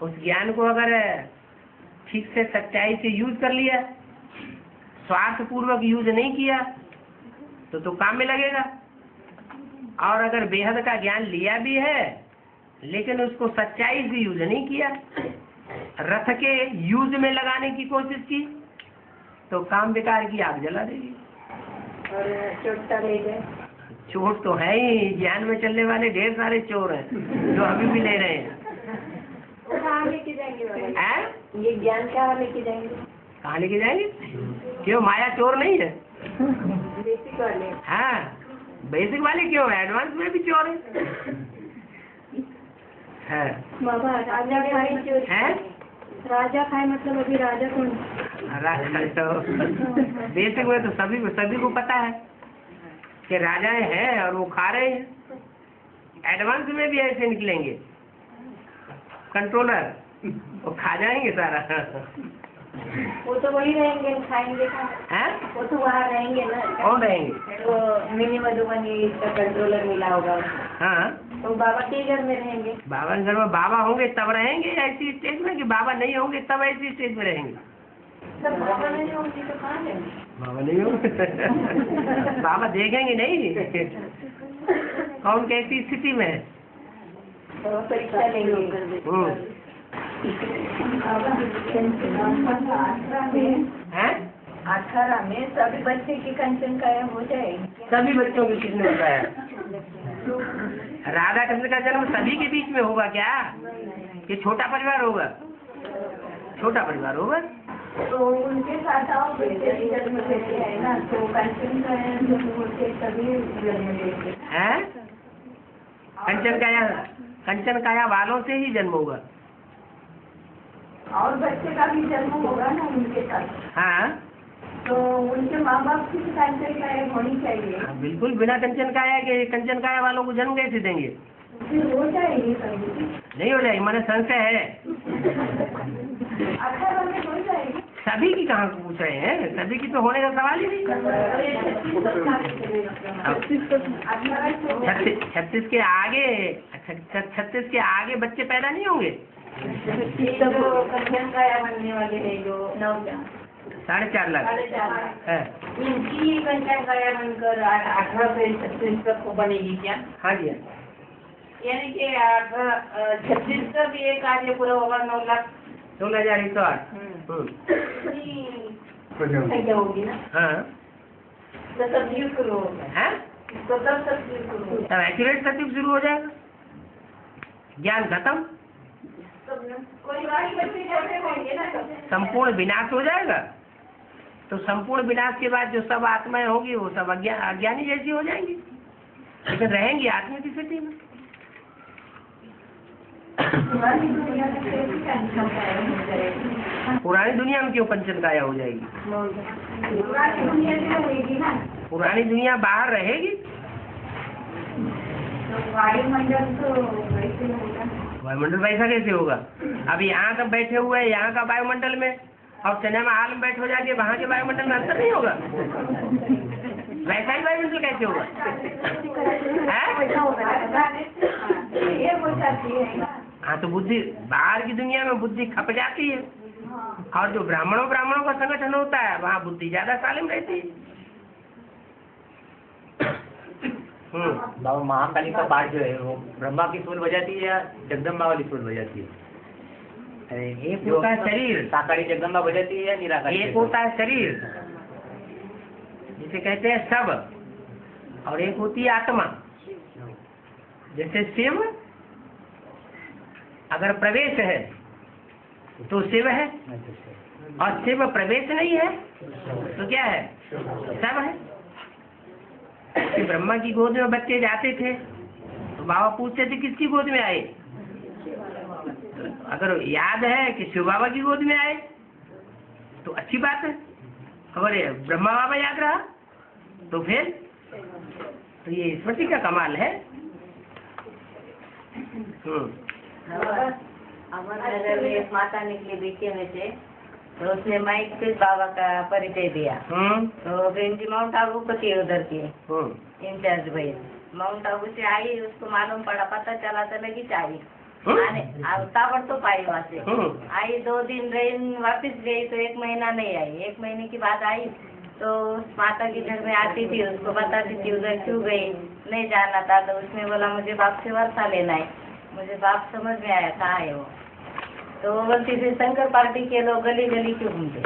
उस ज्ञान को अगर ठीक से सच्चाई से यूज कर लिया, स्वार्थ पूर्वक यूज नहीं किया तो काम में लगेगा। और अगर बेहद का ज्ञान लिया भी है लेकिन उसको सच्चाई से यूज नहीं किया, रथ के यूज में लगाने की कोशिश की तो काम बेकार की आग जला देगी। और चोट ले जाए, चोट तो है ही, ज्ञान में चलने वाले ढेर सारे चोर हैं जो अभी भी ले रहे हैं। कहाँ लेके जाएंगे हैं? ये ज्ञान कहाँ लेके जाएंगे? कहाँ लेके जाएंगे? क्यों, माया चोर नहीं है? बेसिक वाले। हाँ, बेसिक वाले क्यों, एडवांस में भी चोर है। बाबा राजा खाए चोर हैं? राजा खाए मतलब अभी राजा कौन? राजा तो बेसिक में तो सभी को पता है कि राजाएं हैं और वो खा रहे हैं। एडवांस में भी ऐसे निकलेंगे कंट्रोलर, वो खा जाएंगे सारा। वो तो वही रहेंगे, खाएंगे हैं? वो तो वहाँ रहेंगे ना। कौन रहेंगे? वो मिनी मधुबनी इसका कंट्रोलर मिला होगा। हाँ, तो बाबा के घर में रहेंगे। बाबा के घर में बाबा होंगे तब रहेंगे ऐसी स्टेज में, कि बाबा नहीं होंगे तब ऐसी स्टेज में रहेंगे? सब बाबा नहीं होंगे तो कहाँ रहेंगे? बाबा नहीं होंगे बाबा देखेंगे नहीं कौन कैसी स्थिति में है। तो परीक्षा लेंगे। हैं? 18 में सभी बच्चे की कंचन काया हो जाएगी। सभी बच्चों के किसने बताया? राधा कृष्ण का जन्म सभी के बीच में होगा क्या? ये छोटा परिवार होगा? छोटा परिवार होगा। तो उनके साथ आओ, बेटे जन्म देते हैं ना, तो कंचन काया जो होते सभी जन्म देते हैं? कंचन काया कंचन काया वालों से ही जन्म होगा। और बच्चे का भी जन्म होगा ना उनके साथ, हाँ तो उनके माँ बाप की कंचन काया होनी चाहिए। हाँ, बिल्कुल बिना कंचन काया के कंचन काया वालों को जन्म कैसे देंगे? फिर हो जाएगी कभी? नहीं हो जाएगी, मैंने संशय है। 18 में हो जाएगी। सभी की कहाँ पूछ रहे हैं? सभी की तो होने का सवाल ही नहीं। 36 के आगे 36 के आगे बच्चे पैदा नहीं होंगे। कंचन काया बनने वाले हैं जो 4.5 लाख 4.5 लाख है। इनकी कंचन काया बनकर 18 से 36 तक बनेगी क्या? हाँ जी, यानी कि 36 तक ये कार्य पूरा होगा 9 लाख 16,108। संख्या होगी ना, हाँ तो तब ये शुरू होगा, है, तो तब तक ये शुरू होगा। तब एक्यूरेट सत्य शुरू हो जाएगा, ज्ञान खत्म, कोई बाकी बच्चे जैसे होंगे ना तब संपूर्ण विनाश हो जाएगा। तो संपूर्ण विनाश के बाद जो सब आत्माएं होगी वो सब अज्ञानी जैसी हो जाएंगी, लेकिन रहेंगी आत्मा की स्थिति में। पुरानी दुनिया में कैसी कंचन काया हो जाएगी? पुरानी दुनिया में क्यों कंचन काया हो जाएगी? पुरानी दुनिया में होगी ना, पुरानी दुनिया बाहर रहेगी। तो वायुमंडल तो वैसे होगा। वायुमंडल वैसा कैसे होगा? अभी यहाँ का बैठे हुए हैं यहाँ का वायुमंडल में, और सिनेमा हॉल में बैठ हो जाके वहाँ के वायुमंडल में अंतर नहीं होगा? वैसा ही वायुमंडल कैसे होगा? ये हो जाती है। हाँ, तो बुद्धि बाहर की दुनिया में बुद्धि खप जाती है, और जो ब्राह्मणों का संगठन होता है वहाँ बुद्धि ज्यादा सालिम रहती है। बाबा महाकाली का पाठ जो है वो ब्रह्मा की सुर बजाती है या जगदम्बा वाली सुर बजाती है? अरे एक होता है शरीर, साकारी जगदम्बा बजाती है या निराकारी? एक होता है शरीर जिसे कहते हैं सब, और एक होती है आत्मा। जैसे शिव अगर प्रवेश है तो शिव है, और शिव प्रवेश नहीं है तो क्या है? सब है। कि ब्रह्मा की गोद में बच्चे जाते थे तो बाबा पूछते थे किसकी गोद में आए? अगर याद है कि शिव बाबा की गोद में आए तो अच्छी बात है, अगर ब्रह्मा बाबा याद रहा तो फिर तो ये स्मृति का कमाल है। अमरनगर में एक माता निकली बीके में से, तो उसने माइक पे बाबा का परिचय दिया। तो बहन जी माउंट आबू को थी उधर की इंचार्ज भाई, माउंट आबू से आई, उसको मालूम पड़ा, पता चला तो लगी चाहिए आने ताबड़तोड़ पाई वहाँ से आई। 2 दिन रही, वापस गई तो 1 महीना नहीं आई। 1 महीने की बाद आई तो माता के घर में आती थी, उसको बताती थी उधर क्यों गई, नहीं जाना था। तो उसने बोला मुझे बाप से वर्षा लेना है। मुझे बाप समझ में आया कहाँ है वो, तो बोलती थी शंकर पार्टी के लोग गली गली क्यों घूमते?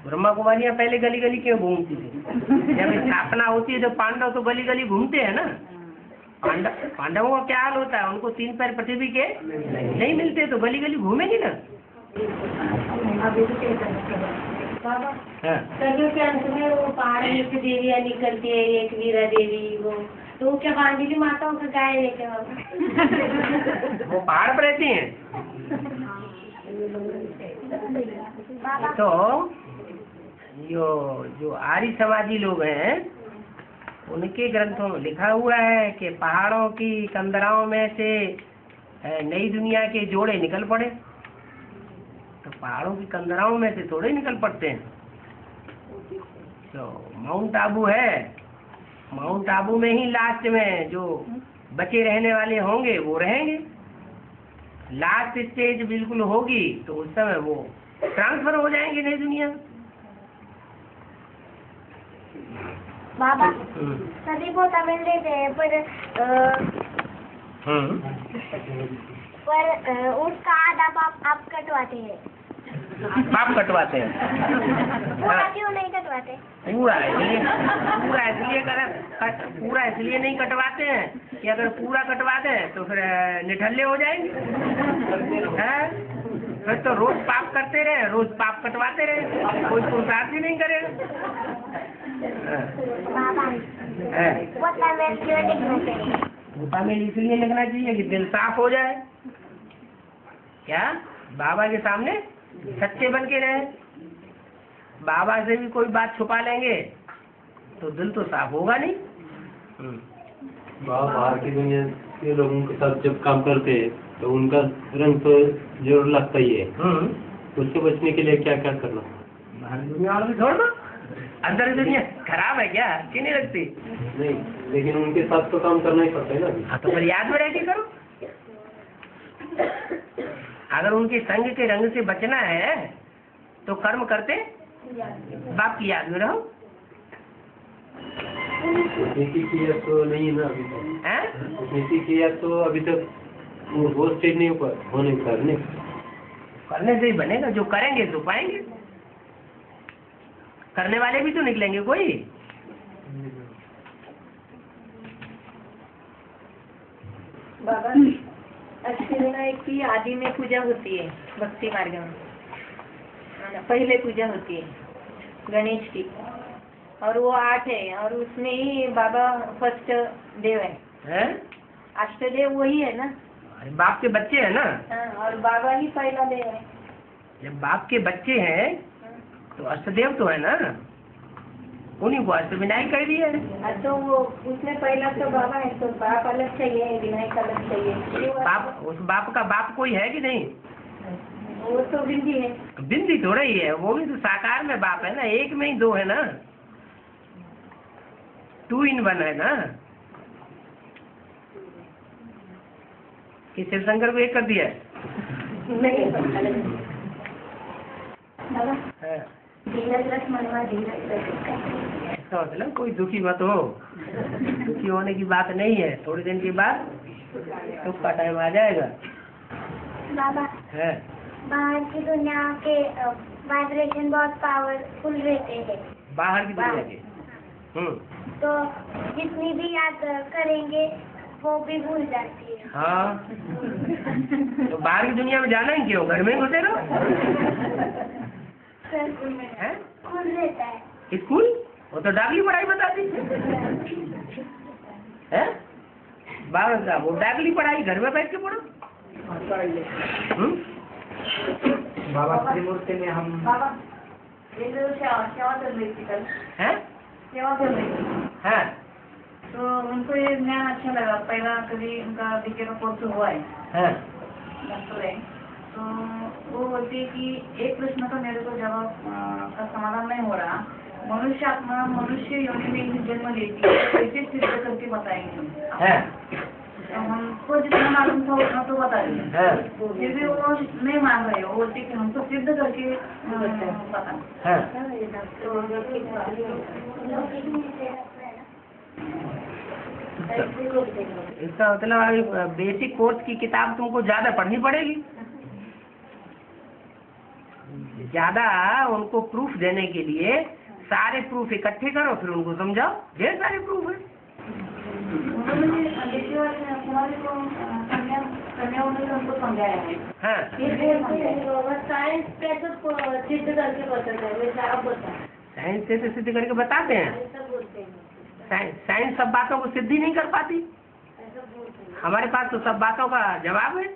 ब्रह्मा कुमारियाँ पहले गली गली क्यों घूमती थी? जब स्थापना होती है तो पांडव तो गली गली घूमते हैं ना। पांडवों का क्या हाल होता है? उनको 3 पैर पृथ्वी के नहीं मिलते तो गली गली घूमेंगे ना। कलियों के अंत में वो पहाड़ में से देवियाँ निकलती है, एक वीरा देवी, वो तो क्या बांधीली माताओं का गाय लेके वो पहाड़ पर रहती हैं। तो जो आर्य समाजी लोग हैं उनके ग्रंथों में लिखा हुआ है कि पहाड़ों की कंदराओं में से नई दुनिया के जोड़े निकल पड़े। तो पहाड़ों की कंदराओं में से थोड़े निकल पड़ते हैं। तो माउंट आबू है, माउंट आबू में ही लास्ट में जो बचे रहने वाले होंगे वो रहेंगे। लास्ट स्टेज बिल्कुल होगी तो उस समय वो ट्रांसफर हो जाएंगे नई दुनिया। बाबा सभी को तमिल देते हैं पर उसका आधा पाप आप कटवाते हैं। पाप कटवाते हैं? पूरा क्यों नहीं कटवाते? पूरा इसलिए नहीं कटवाते हैं कि अगर पूरा कटवा दें तो फिर निठल्ले हो जाएंगे। फिर तो रोज पाप करते रहे, रोज पाप कटवाते रहे, कोई पुरुषार्थ ही नहीं करेगा। बाबा वो तमिल क्यों लिखना चाहिए? गीता में इसलिए लिखना चाहिए कि दिल साफ हो जाए, क्या बाबा के सामने सच्चे बन के रहे। बाबा से भी कोई बात छुपा लेंगे तो दिल तो साफ होगा नहीं। बाहर की दुनिया के लोगों के साथ जब काम करते हैं तो उनका रंग तो जरूर लगता ही है। उससे बचने के लिए क्या क्या करना? बाहर की दुनिया वालों को छोड़ दो, अंदर की दुनिया खराब है क्या, अच्छी नहीं लगती? नहीं, लेकिन उनके साथ तो काम करना ही पड़ता है ना। हाँ, तो फिर याद में रह के करो। अगर उनके संग के रंग से बचना है तो कर्म करते बाप की याद में रहो। नीति की याद तो नहीं है ना अभी तक। नीति की याद तो अभी तक वो स्टेज नहीं होने करने से ही बनेगा। जो करेंगे तो पाएंगे, करने वाले भी तो निकलेंगे कोई। बाबा अष्टविनायक की आदि में पूजा होती है भक्ति मार्ग में, पहले पूजा होती है गणेश की, और वो 8 है और उसमें ही बाबा फर्स्ट देव है। अष्टदेव वही है ना? अरे बाप के बच्चे हैं ना। हाँ, और बाबा ही पहला देव है। जब बाप के बच्चे हैं तो अष्टदेव तो है ना, उन्हीं को अष्टविनायक कर दिया है। तो वो उसमें पहला तो बाबा है, तो बाप अलग चाहिए, विनायक अलग चाहिए। बाप, उस बाप का बाप कोई है कि नहीं? वो तो बिंदी है। बिंदी थोड़ा ही है, वो भी तो साकार में बाप है ना, एक में ही 2 है ना, 2 in 1 है ना। कि शिव शंकर को एक कर दिया है? नहीं, इसका मतलब कोई दुखी मत हो, दुखी होने की बात नहीं है। थोड़ी दिन के बाद दुख का टाइम आ जाएगा। बाबा है बाहर की दुनिया के वाइब्रेशन बहुत पावरफुल रहते हैं। बाहर की दुनिया के तो जितनी भी याद करेंगे वो भी भूल जाती है। हाँ, तो बाहर की दुनिया में जाना ही क्यों, घर में घुसे रहो। स्कूल रहता है। स्कूल वो तो डाकली पढ़ाई बताती है। बाहर का वो डाकली पढ़ाई घर में बैठ के पढ़ो। बाबा त्रिमूर्ति में हम सेवा कर रही थी कल। सेवा कर रही थी। हाँ, तो उनको ये ज्ञान अच्छा लगा, पहला कभी उनका बीके का कोर्स हुआ है। डॉक्टर है, तो वो बोलती है कि एक प्रश्न का मेरे को जवाब का समाधान नहीं हो रहा। मनुष्य आत्मा मनुष्य योनि में ही जन्म लेती है, कैसे सिद्ध करके बताएंगे? तो हमको जितना मालूम था उतना तो बता दिया, फिर भी वो नहीं मान रहे। वो बोलते कि हमको सिद्ध करके पता। इसका मतलब बेसिक कोर्स की किताब तुमको ज्यादा पढ़नी पड़ेगी। ज्यादा उनको प्रूफ देने के लिए सारे प्रूफ इकट्ठे करो, फिर उनको समझाओ। ढेर सारे प्रूफ है। हमको समझाया है। साइंस पे तो सिद्ध करके बताते हैं, वैसे आप बताएं। साइंस से तो सिद्ध करके बताते हैं। साइंस सब बातों को सिद्ध ही नहीं कर पाती। हमारे पास तो सब बातों का जवाब है।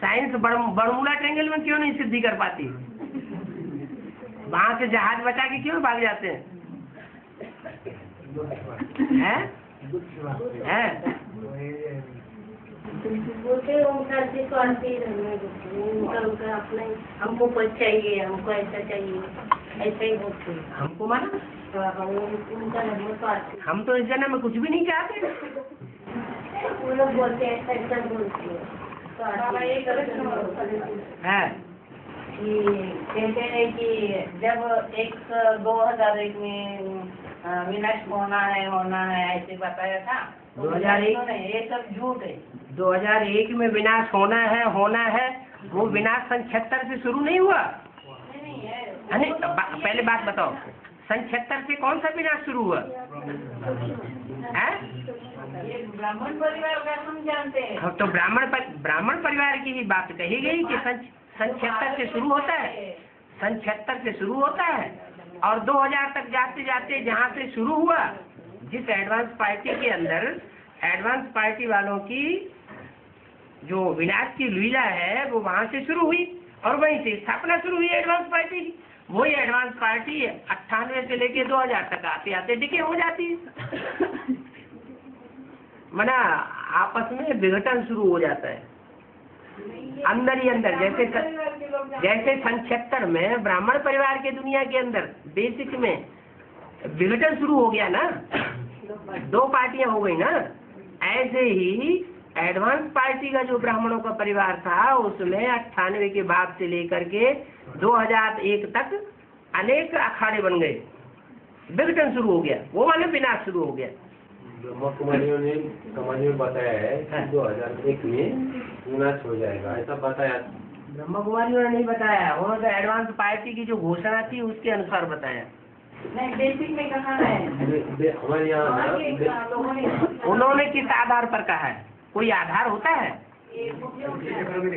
साइंस बरमूला ट्रेंगल में क्यों नहीं सिद्धि कर पाती? वहां से जहाज बचा के क्यों भाग जाते हैं? बोलते ओंकार जी को आती उनका अपना हमको पद चाहिए, हमको ऐसा चाहिए, ऐसा ही बोलते हैं। हमको माना उनका नंबर तो आती। हम तो इस जन्म में कुछ भी नहीं चाहते। वो लोग बोलते हैं ऐसा ऐसा बोलते हैं। कहते हैं कि जब 2001 में विनाश होना है ऐसे बताया था। 2001 ये सब झूठ है। 2001 में विनाश होना है। वो विनाश सन 76 से शुरू नहीं हुआ। अरे पहले बात बताओ, सन 76 से कौन सा विनाश शुरू हुआ? ये ब्राह्मण परिवार का हम जानते हैं। तो ब्राह्मण परिवार की ही बात कही गई कि सन 76 से शुरू होता है। सन 76 से शुरू होता है और 2000 तक जाते जाते जहाँ से शुरू हुआ जिस एडवांस पार्टी के अंदर एडवांस पार्टी वालों की जो विनाश की लीला है वो वहां से शुरू हुई और वहीं से स्थापना शुरू हुई एडवांस पार्टी की। वही एडवांस पार्टी 98 से लेके 2000 तक आते आते डिके हो जाती है, मना आपस में विघटन शुरू हो जाता है अंदर ही अंदर। जैसे सन 76 में ब्राह्मण परिवार के दुनिया के अंदर बेसिक में विघटन शुरू हो गया ना, 2 पार्टियां हो गई ना, ऐसे ही एडवांस पार्टी का जो ब्राह्मणों का परिवार था उसमें 98 के बाद से लेकर के 2001 तक अनेक अखाड़े बन गए, विघटन शुरू हो गया, वो माने विनाश शुरू हो गया। ब्रह्मा कुमारियों ने कहानी में बताया है कि 2001 में विनाश हो जाएगा, ऐसा बताया। ब्रह्मा कुमारियों ने नहीं बताया, उन्होंने एडवांस पार्टी की जो घोषणा थी उसके अनुसार बताया। बेसिक में कहा है हमारे यहाँ उन्होंने किस आधार पर कहा है? कोई आधार होता है?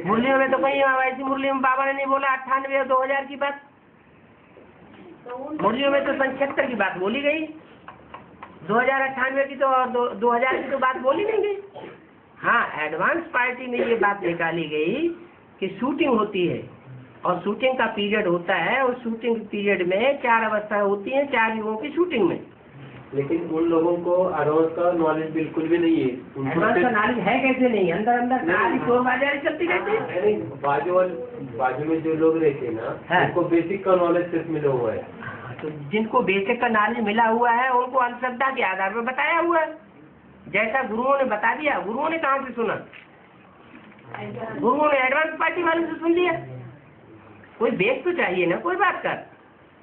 मुरलियों में तो कहीं ऐसी मुरलियों में बाबा ने नहीं बोला 98 और 2000 की बात, मुरलियों में तो सन 76 की बात बोली गई, 2098 की तो और 2000 की तो बात बोली नहीं गई। हाँ, एडवांस पार्टी में ये बात निकाली गई कि शूटिंग होती है और शूटिंग का पीरियड होता है और शूटिंग पीरियड में 4 अवस्थाएं होती हैं 4 युगों की शूटिंग में। लेकिन उन लोगों को एडवांस का नॉलेज बिल्कुल भी नहीं है। एडवांस का नॉलेज है कैसे नहीं? अंदर अंदर सारी शोरबाजारी चलती रहती है। बाजू में जो लोग रहते हैं ना, उनको बेसिक का नॉलेज सिर्फ मिला हुआ है। तो जिनको बेसिक का नॉलेज मिला हुआ है उनको अंधश्रद्धा के आधार पर बताया हुआ है, जैसा गुरुओं ने बता दिया। गुरुओं ने कहाँ से सुना? गुरुओं ने एडवांस पार्टी वालों से सुन लिया। कोई बेस तो चाहिए ना, कोई बात कर।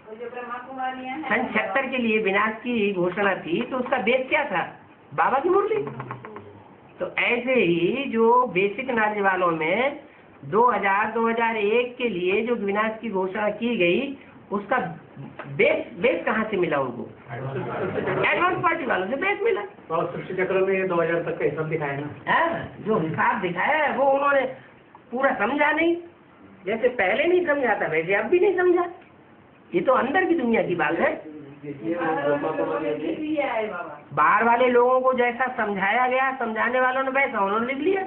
सन 76 के लिए विनाश की घोषणा थी तो उसका बेस क्या था? बाबा की मुरली। तो ऐसे ही जो बेसिक नॉलेज वालों में 2000-2001 के लिए जो विनाश की घोषणा की गई उसका बेस कहाँ से मिला उनको? एडवांस पार्टी वालों से बेस मिला। सृष्टि चक्र में 2000 तक का हिसाब दिखाया ना, जो हिसाब दिखाया है वो उन्होंने पूरा समझा नहीं, जैसे पहले नहीं समझा था वैसे अब भी नहीं समझा। ये तो अंदर की दुनिया की बात है। बाहर वाले लोगों को जैसा समझाया गया समझाने वालों ने वैसा उन्होंने लिख लिया,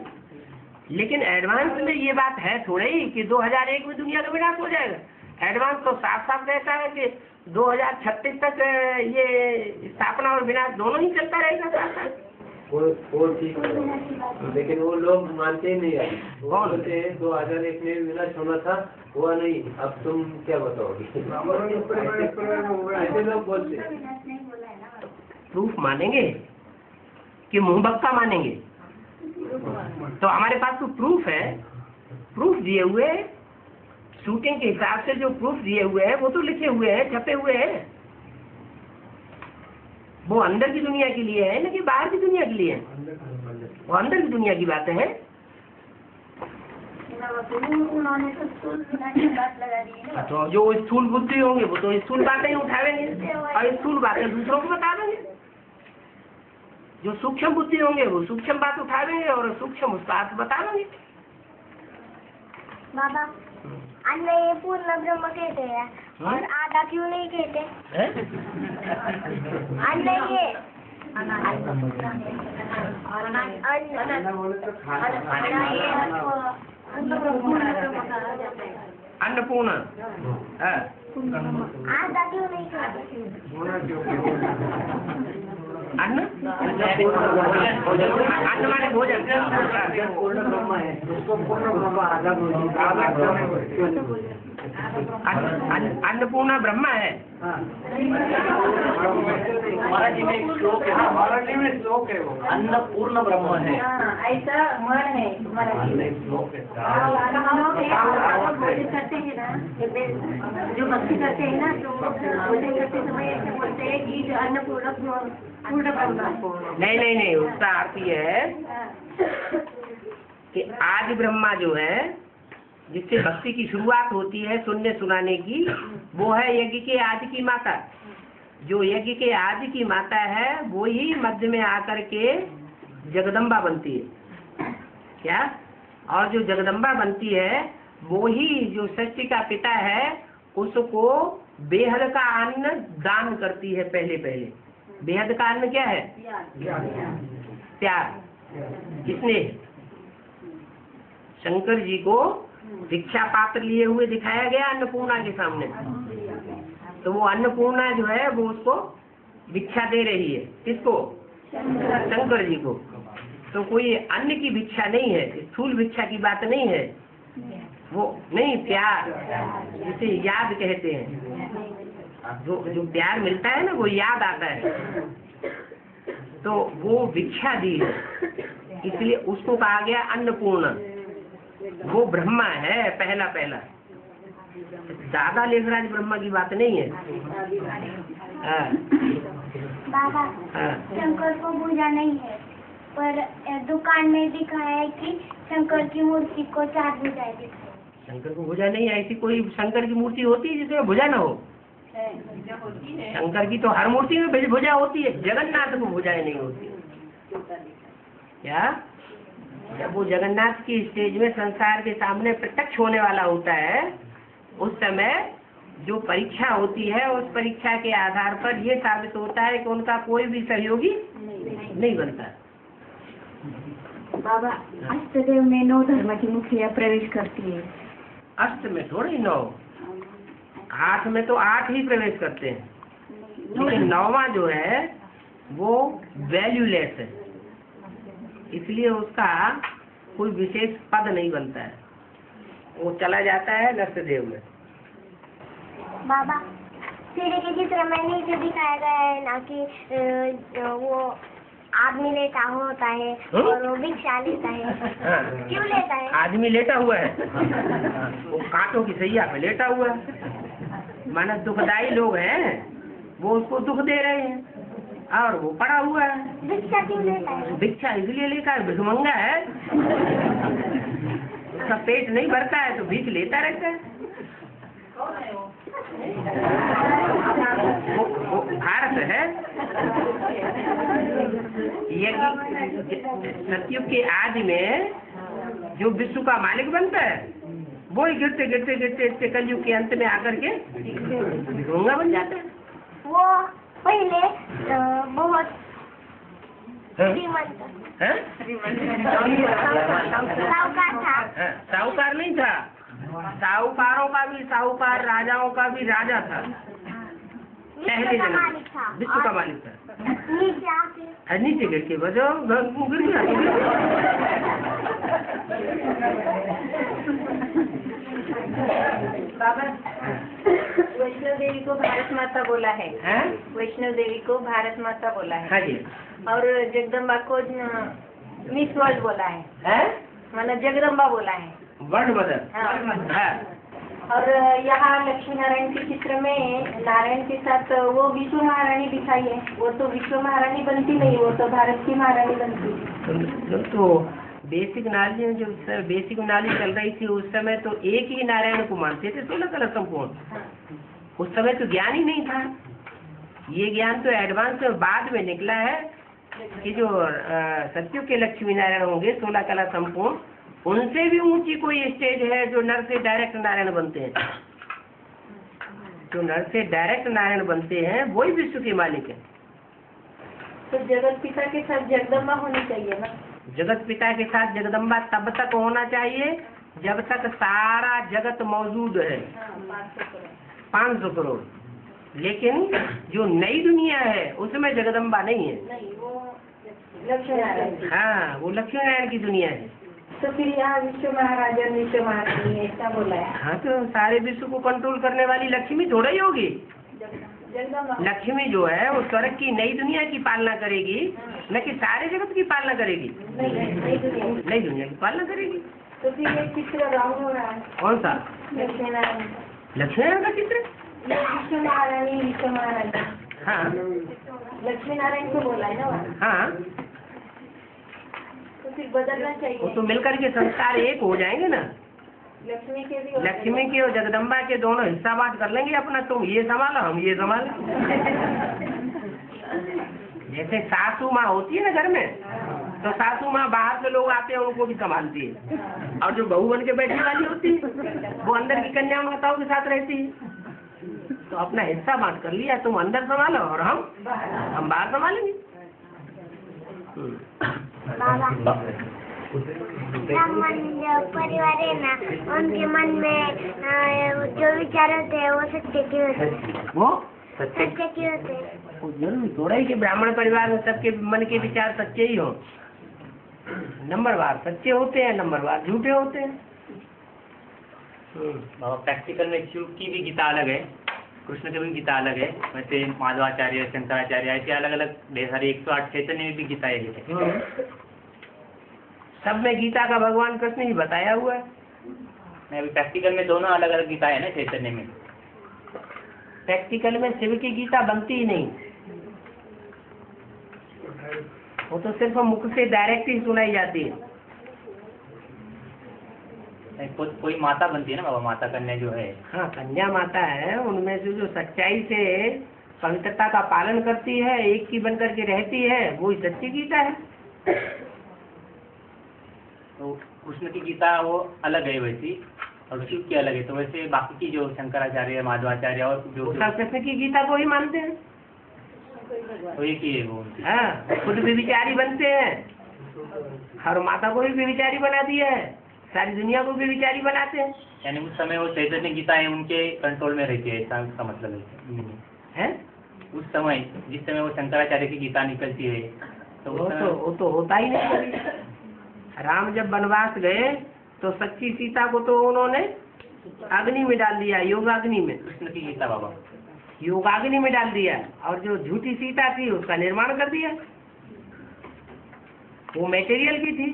लेकिन एडवांस में ये बात है थोड़ा ही कि 2001 में दुनिया का विनाश हो जाएगा। एडवांस तो साफ साफ कहता है कि 2036 तक ये स्थापना और विनाश दोनों ही चलता रहेगा साथ साथ। वो ठीक है, लेकिन वो लोग मानते ही नहीं है। वो बोलते हैं 2001 में विनाश होना था, हुआ नहीं, अब तुम क्या बताओगे? ऐसे लोग बोलते हैं। प्रूफ मानेंगे कि मुंह बक्का मानेंगे? तो हमारे पास तो प्रूफ है, प्रूफ दिए हुए, शूटिंग के हिसाब से जो प्रूफ दिए हुए हैं वो तो लिखे हुए हैं, छपे हुए हैं। वो अंदर की दुनिया के लिए है ना कि बाहर की दुनिया के लिए? वो अंदर की दुनिया की बातें हैं। उन्होंने तो स्थूल की बात लगा दी है। तो जो स्थूल बुद्धि होंगे वो तो स्थूल बातें ही उठावेंगे और स्थूल बातें दूसरों को बता देंगे। जो सूक्ष्म बुद्धि होंगे वो सूक्ष्म बात उठावेंगे और सूक्ष्म उस बात बता देंगे। बाबा, अन्न ये पूर्ण ब्रह्म कहते हैं और आधा क्यों नहीं कहते? अन्न ये अन्नपूर्ण आधा क्यों नहीं कहते? अन्न अन्न माने भोजन। पूर्ण ब्रह्म है, उसको पूर्ण ब्रह्म आधा अन्नपूर्णा ब्रह्मा है। महाराज में श्लोक है, महाराज में श्लोक है, वो अन्नपूर्ण ब्रह्म है, ऐसा मन है। श्लोक है। भोजन करते हैं ना, जो भक्ति करते हैं ना, तो भोजन करते समय ऐसे बोलते हैं कि जो अन्नपूर्ण पूर्ण ब्रह्म। नहीं, उसका अर्थ ये है कि आदि ब्रह्मा जो है जिससे भक्ति की शुरुआत होती है सुनने सुनाने की, वो है यज्ञ के आदि की माता। जो यज्ञ के आदि की माता है वो ही मध्य में आकर के जगदम्बा बनती है क्या? और जो जगदम्बा बनती है वो ही जो सृष्टि का पिता है उसको बेहद का अन्न दान करती है पहले। बेहद का अन्न क्या है? प्यार। किसने? शंकर जी को भिक्षा पात्र लिए हुए दिखाया गया अन्नपूर्णा के सामने। तो वो अन्नपूर्णा जो है वो उसको भिक्षा दे रही है। किसको? शंकर जी को। तो कोई अन्न की भिक्षा नहीं है, स्थूल भिक्षा की बात नहीं है, वो नहीं, प्यार जिसे याद कहते हैं। जो प्यार मिलता है ना वो याद आता है, तो वो भिक्षा दी है, इसलिए उसको कहा गया अन्नपूर्णा। वो ब्रह्मा है पहला। दादा लेखराज ब्रह्मा की बात नहीं है। बाबा, शंकर को पूजा नहीं है, पर दुकान में दिखाया है कि शंकर की मूर्ति को 4 भुजाएं दिखाई। शंकर को भुजा नहीं, ऐसी कोई शंकर की मूर्ति होती है जिसमें भुजा न हो? शंकर की तो हर मूर्ति में भुजा होती है, जगन्नाथ को भुजाएं नहीं होती। क्या? जब वो जगन्नाथ की स्टेज में संसार के सामने प्रत्यक्ष होने वाला होता है, उस समय जो परीक्षा होती है, उस परीक्षा के आधार पर ये साबित होता है कि उनका कोई भी सहयोगी नहीं बनता। बाबा, अष्टदेव में 9 धर्म की मुखिया प्रवेश करती है। अष्ट में थोड़ी 9, 8 में तो 8 ही प्रवेश करते हैं, लेकिन 9वां जो है वो वैल्यूलेस है, इसलिए उसका कोई विशेष पद नहीं बनता है, वो चला जाता है नष्टदेव में। बाबा, सीढ़ी के चित्र में नीचे दिखाया गया है ना कि वो आदमी लेटा होता है और वो भिक्षा लेता है। क्यों लेता है? आदमी लेटा हुआ है, वो कांटों की सैया पे लेटा हुआ है। माना दुखदाई लोग हैं, वो उसको दुख दे रहे हैं और वो पड़ा हुआ है। भिक्षा क्यों लेता है? भिक्षा इसलिए लेता है, भिखमंगा है, उसका पेट नहीं भरता है तो भीख लेता रहता है। वो भारत है। ये सतयुग के आदि में जो विश्व का मालिक बनता है, वो ही गिरते गिरते गिरते इसके कलयुग के अंत में आकर के भिखमंगा बन जाता है। वो पहले बहुत श्रीमंत साहूकार था। साहूकार नहीं था, साहूकारों का भी साहूकार, राजाओं का भी राजा था। पहले जन्म विश्व का मालिक था। नीचे आके नीचे गिर के बजाओ, गिर गया। बाबा, वैष्णव देवी को भारत माता बोला है। वैष्णव देवी को भारत माता बोला है। हाँ जी। और जगदम्बा को मिस वर्ल्ड बोला है, मतलब जगदम्बा बोला है, वर्ल्ड मदर। हाँ। और यहाँ लक्ष्मी नारायण के चित्र में नारायण के साथ वो विश्व महारानी दिखाई है। वो तो विश्व महारानी बनती नहीं, वो तो भारत की महारानी बनती। तो बेसिक नॉलेज, जो बेसिक नॉलेज चल रही थी उस समय, तो एक ही नारायण को मानते थे 16 कलश संपूर्ण। उस समय तो ज्ञान ही नहीं था। ये ज्ञान तो एडवांस में बाद में निकला है कि जो सतयुग के लक्ष्मी नारायण होंगे 16 कला संपूर्ण, उनसे भी ऊंची कोई स्टेज है जो नर से डायरेक्ट नारायण बनते हैं। जो नर से डायरेक्ट नारायण बनते हैं वही विश्व के मालिक है। तो जगत पिता के साथ जगदम्बा होनी चाहिए ना? जगत पिता के साथ जगदम्बा तब तक होना चाहिए जब तक सारा जगत मौजूद है, 500 करोड़। लेकिन जो नई दुनिया है उसमें जगदम्बा नहीं है। नहीं, वो लक्ष्मी नारायण। हाँ, वो लक्ष्मी नारायण की दुनिया है। तो फिर यहाँ विश्व महाराजा विश्व महारानी ऐसा बोला है। हाँ, तो सारे विश्व को कंट्रोल करने वाली लक्ष्मी थोड़ा ही होगी। जगदम्बा लक्ष्मी जो है वो स्वर्ग की नई दुनिया की पालना करेगी, न कि सारे जगत की पालना करेगी। नई दुनिया की पालना करेगी। तो फिर ये चित्र राउंड हो रहा है। कौन सा? लक्ष्मी नारायण। लक्ष्मी नारायण का चित्र? विश्व महारानी विश्व महाराजा। हाँ, लक्ष्मी नारायण को बोला है ना? हाँ, तो फिर बदलना वो चाहिए। तो मिलकर के संस्कार एक हो जाएंगे ना। लक्ष्मी के भी लक्ष्मी के और जगदम्बा के दोनों हिस्सा बांट कर लेंगे अपना, तुम ये संभालो हम ये संभालें। जैसे सासू माँ होती है ना घर में, तो सासू माँ बाहर से लोग आते हैं उनको भी संभालती है, और जो बहू बन के बैठने वाली होती है वो अंदर की कन्या माताओं के साथ रहती है। तो अपना हिस्सा बांट कर लिया, तुम अंदर संभालो और हम बाहर संभालेंगे। बाबा ब्राह्मण जो परिवार है ना, उनके मन में जो विचार होते हैं वो सत्य क्यों होते हैं? वो सत्य क्यों होते हैं? वो जरूरी थोड़ा ही कि ब्राह्मण परिवार में सबके मन के विचार सच्चे ही हो। नंबरवार सच्चे होते हैं, नंबरवार झूठे होते हैं। बाबा प्रैक्टिकल में शिव की भी गीता अलग है, कृष्ण की भी गीता अलग है, वैसे माधवाचार्य, शंकराचार्य ऐसे अलग अलग ढेर सारी 108 चैतन्य में भी गीता है। सब में गीता का भगवान कृष्ण ही बताया हुआ है। मैं अभी प्रैक्टिकल में दोनों अलग अलग गीता है ना चैतन्य में। प्रैक्टिकल में शिव की गीता बनती ही नहीं, वो तो सिर्फ मुख से डायरेक्ट ही सुनाई जाती है। कोई माता बनती है ना बाबा, माता कन्या जो है। हाँ, कन्या माता है, उनमें से जो सच्चाई से पवित्रता का पालन करती है, एक की बनकर के रहती है, वो ही सच्ची गीता है। तो कृष्ण की गीता वो अलग है वैसी, और शिव की अलग है। तो वैसे बाकी की जो शंकराचार्य, माधवाचार्य और जो कृष्ण की गीता को ही मानते हैं, तो एक ही है वो। हाँ, खुद भी विचारी बनते हैं और माता को भी विचारी बना दिया है, सारी दुनिया को भी विचारी बनाते हैं। यानी उस समय वो चैतन्य गीता है उनके कंट्रोल में रहती है, ऐसा उसका मतलब है। उस समय जिस समय वो शंकराचार्य की गीता निकलती है तो वो तो होता ही नहीं। राम जब वनवास गए तो सच्ची सीता को तो उन्होंने अग्नि में डाल दिया, योगाग्नि में। कृष्ण की गीता बाबा योगाग्नि में डाल दिया, और जो झूठी सीता थी उसका निर्माण कर दिया। वो मटेरियल की थी।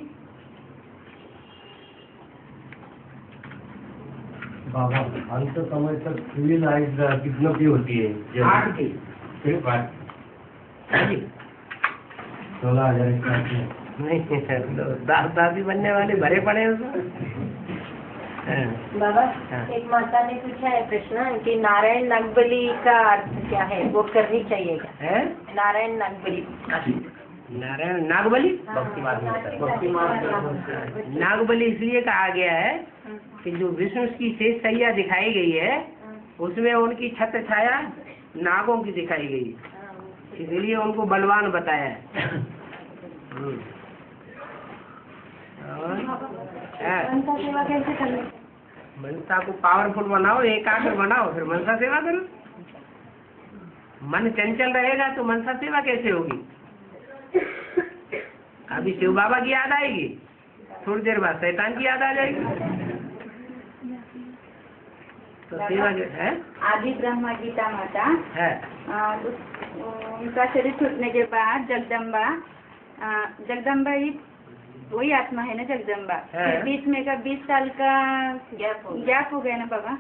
बाबा अंत समय तक सिविल लाइफ कितनों की होती है? 8 की, सिर्फ 8। 16,000 नहीं सर, दादी बनने वाले भरे पड़े हैं उसमें। बाबा हाँ। एक माता ने पूछा है प्रश्न कि नारायण नागबली का अर्थ क्या है, वो करनी चाहिए क्या? है नारायण नागबली, नारायण नागबली, भक्ति मार्ग में होता है। भक्ति मार्ग नागबली इसलिए कहा गया है कि जो विष्णु की शेष सैया दिखाई गई है उसमें उनकी छत्र छाया नागों की दिखाई गई, इसलिए उनको बलवान बताया है। मनसा सेवा कैसे करनी? मनसा को पावरफुल बनाओ, एकाग्र बनाओ, फिर मनसा सेवा करो। मन चंचल रहेगा तो मनसा सेवा कैसे होगी? अभी शिव बाबा की याद आएगी, थोड़ी देर बाद शैतान की याद आ जाएगी, तो सेवा है। आदि ब्रह्मा गीता माता है। उनका शरीर छूटने के बाद जगदम्बा ही वही आत्मा है ना, जगदम्बा। फिर बीच में का 20 साल का गैप हो गया ना बाबा।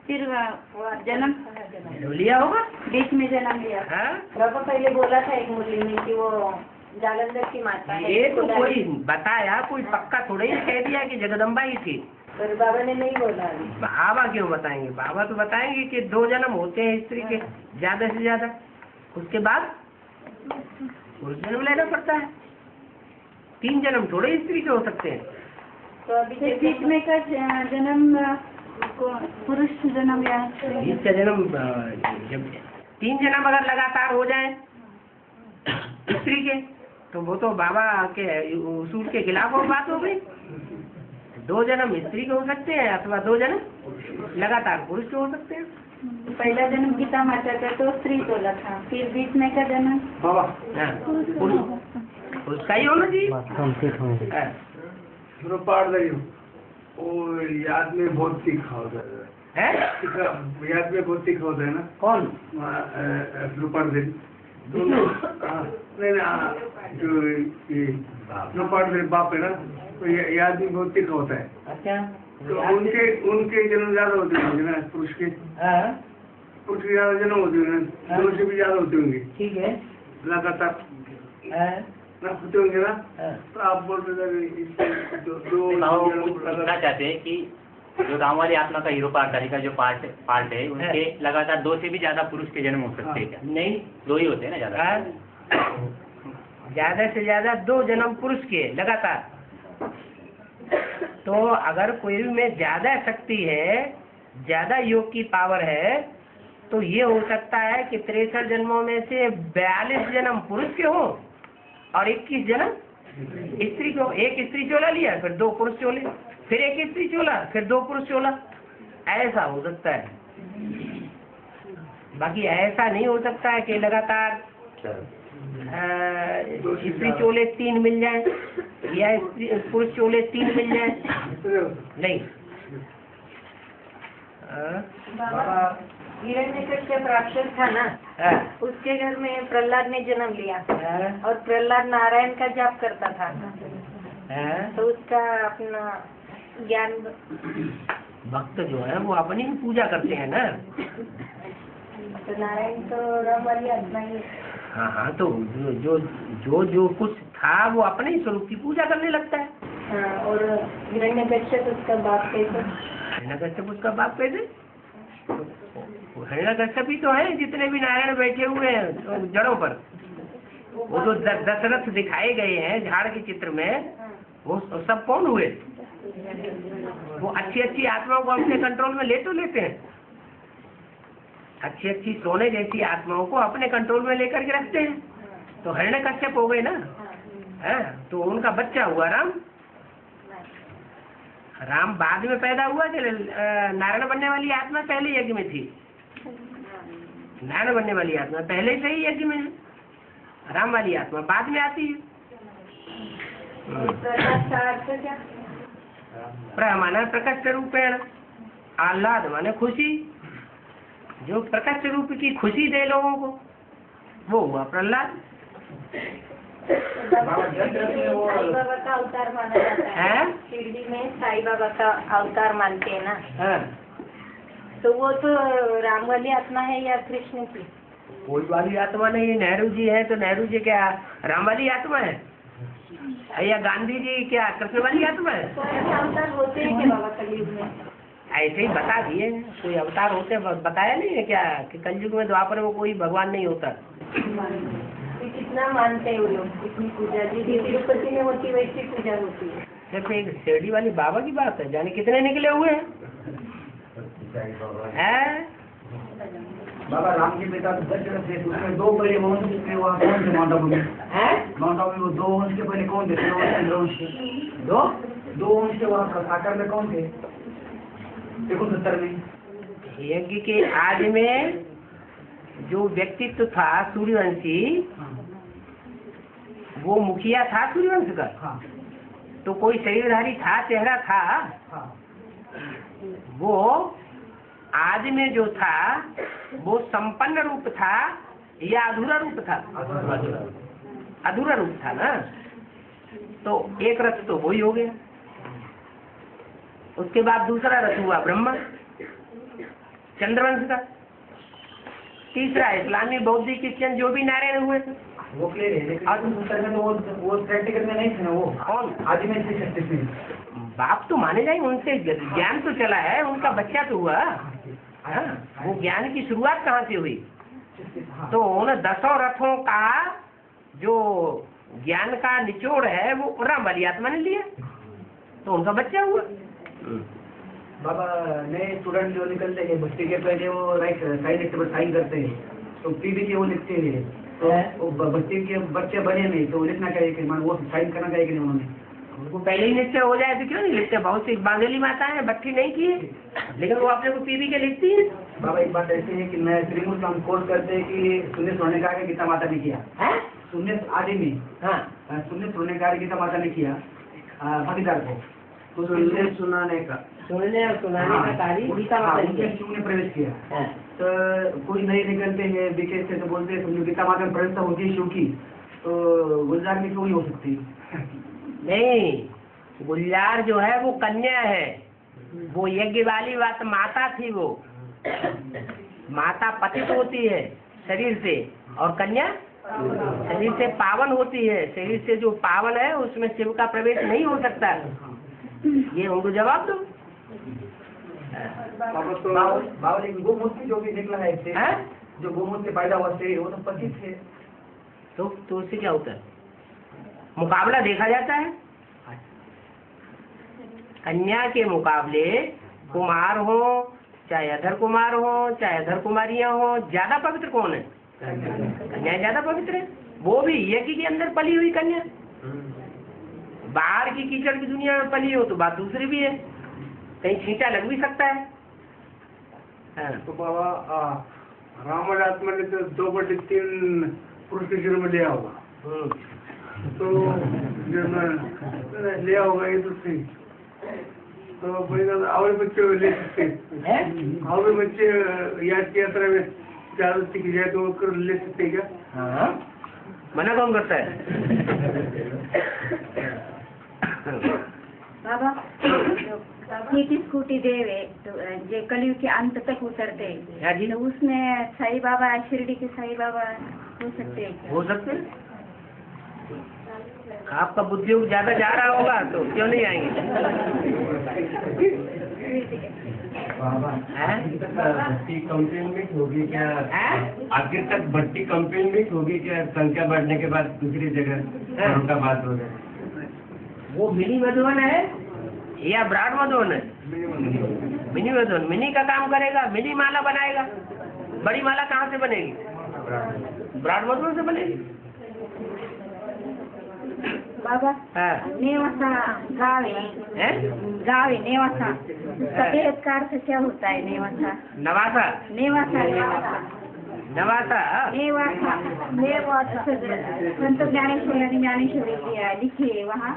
फिर जन्म लिया होगा, बीच में जन्म लिया। बाबा पहले बोला था एक मुरली में कि वो जालंधर की माता है। ये तो कोई बताया, कोई पक्का थोड़ा ही कह दिया कि जगदम्बा ही थी। पर बाबा ने नहीं बोला अभी। बाबा क्यों बताएंगे? बाबा तो बताएंगे कि 2 जन्म होते हैं स्त्री के, ज्यादा से ज्यादा, उसके बाद पुरुष जन्म लेना पड़ता है। 3 जन्म थोड़े स्त्री के हो सकते हैं। तो अभी बीच में का जन्म पुरुष जन्म लिया। बीच का जन्म जब 3 जन्म अगर लगातार हो जाए स्त्री के, तो वो तो बाबा के उसूल के खिलाफ वो बात हो गई। 2 जन्म स्त्री के हो सकते हैं अथवा 2 जन्म लगातार पुरुष के हो सकते हैं। पहला जन्म गीता माता का तो स्त्री बोला था, फिर बीच में का जन्म बाबा पुरुष उसका ही होना चाहिए। पाठ रही और याद में बहुत तीखा होता है। याद में बहुत तीखा होता है ना। कौन? द्रुपद दिन दोनों जो बाप है ना, तो याद में बहुत तीखा होता है। अच्छा, तो उनके जन्म ज्यादा होते होंगे ना, पुरुष के ज्यादा जन्म होते होंगे, दोनों से भी ज्यादा होते होंगे। ठीक है, लगातार ना होते होंगे ना। तो आप बोल रहे थे दो पूछना चाहते हैं कि जो राम वाली आत्मा का हीरो पार्ट का जो पार्ट है, उनके लगातार 2 से भी ज्यादा पुरुष के जन्म हो सकते हैं क्या? नहीं, 2 ही होते हैं ना ज्यादा। ज्यादा से ज्यादा 2 जन्म पुरुष के लगातार। तो अगर कोई में ज्यादा शक्ति है, ज्यादा योग की पावर है, तो ये हो सकता है कि 63 जन्मों में से 42 जन्म पुरुष के हों और 21 जन्म स्त्री को। एक स्त्री चोला लिया, फिर 2 पुरुष चोले, फिर एक स्त्री चोला, फिर 2 पुरुष चोला, ऐसा हो सकता है। बाकी ऐसा नहीं हो सकता है कि लगातार स्त्री चोले 3 मिल जाए या पुरुष चोले 3 मिल जाए, नहीं। बाबा हिरण्यकश्यप राक्षस था ना, उसके घर में प्रहलाद ने जन्म लिया और प्रहलाद नारायण का जाप करता था, तो उसका अपना ज्ञान। भक्त जो है वो अपनी भी पूजा करते हैं ना। तो नारायण तो राम वाली आत्मा ही है। हाँ हाँ, तो जो जो जो कुछ था वो अपने ही स्वरूप की पूजा करने लगता है। हाँ, और हिरण्यकश्यप उसका बाप कैसे? हिरण्यकश्यप उसका बाप कैसे? हिरण्यकश्यप ही तो है जितने भी नारायण बैठे हुए हैं जड़ों पर। वो जो दशरथ दिखाए गए हैं झाड़ के चित्र में, वो सब कौन हुए? वो अच्छी अच्छी आत्माओं को अपने कंट्रोल में ले तो लेते हैं, अच्छी अच्छी सोने जैसी आत्माओं को अपने कंट्रोल में लेकर के रखते हैं। तो हिरण्यकश्यप हो गए ना, है तो उनका बच्चा हुआ राम। राम बाद में पैदा हुआ कि नारायण बनने वाली आत्मा पहले यज्ञ में थी? नारायण बनने वाली आत्मा पहले से ही यज्ञ में है, राम वाली आत्मा बाद में आती है। माना प्रकट रूपेण, आह्लाद माने खुशी, जो प्रकट रूप की खुशी दे लोगों को, वो हुआ प्रहलाद। साई बाबा का अवतार माना जाता है, शिरडी में साई बाबा का अवतार मानते हैं ना। तो वो तो राम वाली आत्मा है या कृष्ण की? कोई वाली आत्मा नहीं। नेहरू जी है तो नेहरू जी क्या राम वाली आत्मा है, या गांधी जी क्या कृष्ण वाली आत्मा है? तो ऐसे अवतार होते हैं कि बाबा कलयुग में? ऐसे ही बता दिए, कोई अवतार होते बताया नहीं है क्या कि कलयुग में द्वापर में कोई भगवान नहीं होता। कितना मानते हैं वो लोग, कितनी पूजा जी तिरुपति में होती वैसी पूजा होती है। सिर्फ एक शिरडी वाली बाबा की बात है, जाने कितने निकले हुए हैं। बाबा राम के पिता दशरथ थे, उसमें 2 पहले वंश थे, वहाँ कौन थे माउंट आबू में? माउंट आबू में वो 2 वंश के पहले कौन थे? चंद्रवंश के 2 वंश के वहाँ साकार में कौन थे? 69 में यज्ञ के आदि में जो व्यक्तित्व था सूर्यवंशी, वो मुखिया था सूर्यवंश का। हाँ। तो कोई शरीरधारी था, चेहरा था। हाँ। वो आदि में जो था वो संपन्न रूप था या अधूरा रूप था? अधूरा रूप था ना। तो एक रथ तो वही हो गया। उसके बाद दूसरा रथ हुआ ब्रह्मा चंद्रवंश का। तीसरा इस्लामी बौद्धिक क्रिश्चियन जो भी नारायण हुए थे वो क्लियर है, लेकिन वो प्रैक्टिकल में नहीं थे ना। वो कौन? आदि में इतनी शक्ति थी। बाप तो माने जाए, उनसे ज्ञान तो चला है, उनका बच्चा तो हुआ। हाँ, वो ज्ञान की शुरुआत कहाँ से हुई? तो उन 10 रथों का जो ज्ञान का निचोड़ है वो राम वाली आत्मा ने लिया, तो उनका बच्चा हुआ। बाबा नए स्टूडेंट जो निकलते हैं भर्ती के पहले वो साइन करते हैं, तो पीबी के वो लिखते हैं, तो वो भर्ती के बच्चे बने नहीं तो लिखना चाहिए कि वो साइन करना चाहिए कि नहीं? उन्होंने उनको पहले ही निश्चय हो जाए तो क्यों नहीं लिखते? बहुत सी बांगेली माताएं हैं, भट्टी नहीं की है, लेकिन वो अपने को पीबी के लिखती है। बाबा एक बात ऐसी है कि मैं श्रीमुख का हम कोर्स करते हैं कि शून्य सोने का गीता माता ने किया है, शून्य आदि में। हाँ, शून्य सोने का गीता माता ने किया भागीदार को, तो सुनाने का सुनने और सुनाने का कार्य गीता माता ने प्रवेश किया। तो कोई नए निकलते हैं बीके से तो बोलते हैं गीता माता में प्रवेश होती है शिव की, तो गुलजार में क्यों नहीं हो सकती? नहीं, गुलजार जो है वो कन्या है, वो यज्ञ वाली बात माता थी। वो माता पतित होती है शरीर से, और कन्या शरीर से पावन होती है। शरीर से जो पावन है उसमें शिव का प्रवेश नहीं हो सकता। ये उनको जवाब दो। बाबा लेकिन गोमूत्र जो भी निकला है जो गोमूत्र से पैदा हुआ से वो तो पतित है, तो उससे क्या होता है? मुकाबला देखा जाता है। कन्या के मुकाबले कुमार हो चाहे अधर कुमार हो चाहे अधर कुमारियां हो, ज्यादा पवित्र कौन है? कन्या ज्यादा पवित्र है। वो भी यज्ञ के अंदर पली हुई कन्या। बाहर की कीचड़ की दुनिया में पली हो तो बात दूसरी भी है, कहीं छींटा लग भी सकता है। हाँ। तो बाबा रावण आत्मा ने तो 2/3 पुरुष के जन्म लिया होगा, तो जब लिया होगा ये तो सही, तो और बच्चे ले सकते हैं, और बच्चे याद की यात्रा में ज्यादा सीख जाए तो कर ले सकते क्या? हाँ, मना कौन करता है? बाबा जो स्कूटी देवे तो जे कलयुग के अंत तक उतरते हाँ जी। तो उसमें साईं बाबा, शिरडी के साईं बाबा हो सकते हैं क्या? हो सकते हैं। आपका बुद्धि ज्यादा जा रहा होगा तो क्यों नहीं आएंगे? भट्टी कंपेन होगी क्या? आखिर तक भट्टी कंपेन होगी क्या? संख्या बढ़ने के बाद दूसरी जगह उनका बात हो जाए। वो मिनी मधुवन है या ब्राड मधुवन है? मिनी मधुवन। मिनी का काम करेगा, मिनी माला बनाएगा। बड़ी माला कहाँ से बनेगी? ब्राड मधुवन से बनेगी। बाबा नेवासा गाँव है, गाँव है नेवासा, उसका बेहद का अर्थ क्या होता है? नेवासा नवासा, नेवासा नवासा, नेवासा नेवासा संत ज्ञानेश्वरी लिखी है वहाँ,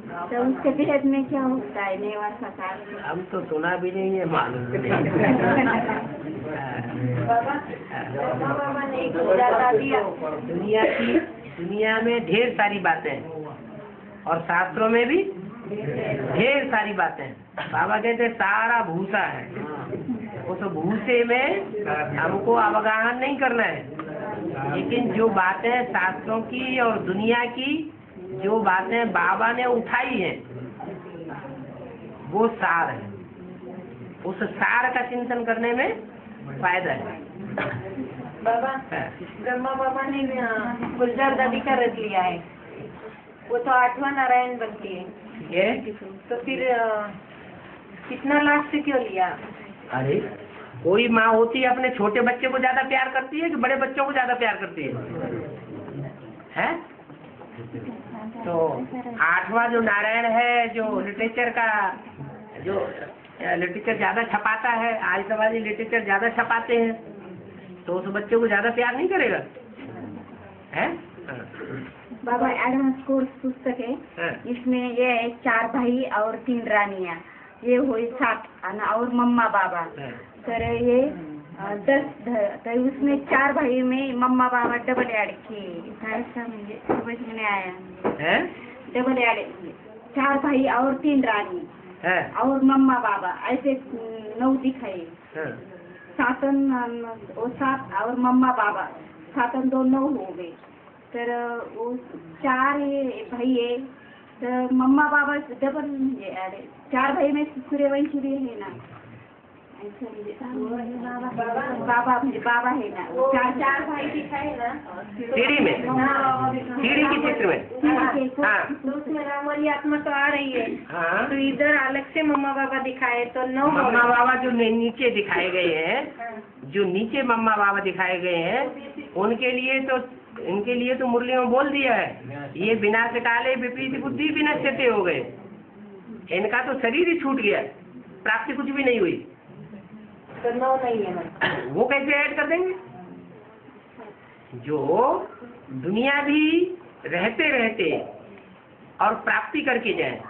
तो उसके बेहद में क्या होता है नेवासा का? हम तो सुना भी नहीं है, मालूम भी नहीं। बाबा ने एक बता दिया, दुनिया में ढेर सारी बातें और शास्त्रों में भी ढेर सारी बातें। बाबा कहते हैं सारा भूसा है, उस भूसे में हमको अवगाहन नहीं करना है, लेकिन जो बातें शास्त्रों की और दुनिया की जो बातें बाबा ने उठाई हैं वो सार है। उस सार का चिंतन करने में फायदा है। बाबा ब्रह्मा बाबा ने गुलजार दादी का रख लिया है, वो तो 8वां नारायण बनती है, ये तो फिर कितना लास्ट से क्यों लिया? अरे कोई माँ होती है अपने छोटे बच्चे को ज्यादा प्यार करती है कि बड़े बच्चों को ज्यादा प्यार करती है? तो 8वां जो नारायण है, जो लिटरेचर का जो लिटरेचर ज्यादा छपाता है, आज समाजी लिटरेचर ज्यादा छपाते हैं, तो उस बच्चे को ज्यादा प्यार नहीं करेगा है? बाबा एडवांस कोर्स पुस्तक है, इसमें ये 4 भाई और 3 रानियां, ये हुई 7 और मम्मा बाबा, तर ये 10, तो उसमें 4 भाई में मम्मा बाबा डबल ऐड किए, ऐसा मुझे समझ में आया है। डबल ऐड 4 भाई और 3 रानी और मम्मा बाबा, ऐसे 9 दिखाई। 7 और मम्मा बाबा 7 और 2 9 हो गए, तर वो 4 भाई है, तो मम्मा बाबा डबल 4 भाई में सूर्यवंशी भी है ना, बाबा मुझे बाबा है ना, 4 भाई दिखाए ना सीढ़ी में, सीढ़ी के चित्र में। हाँ, तो उसमें रामवाली आत्मा तो आ रही है। हाँ, तो इधर अलग से मम्मा बाबा दिखाए तो 9 मम्मा बाबा जो नीचे दिखाए गए हैं, जो नीचे मम्मा बाबा दिखाए गए हैं, उनके लिए तो इनके लिए तो मुरली में बोल दिया है, ये विनाश काले विपरीत बुद्धि विनश्यते हो गए। इनका तो शरीर ही छूट गया, प्राप्ति कुछ भी नहीं हुई, तो 9 नहीं है। वो कैसे ऐड कर देंगे? जो दुनिया भी रहते रहते और प्राप्ति करके जाए,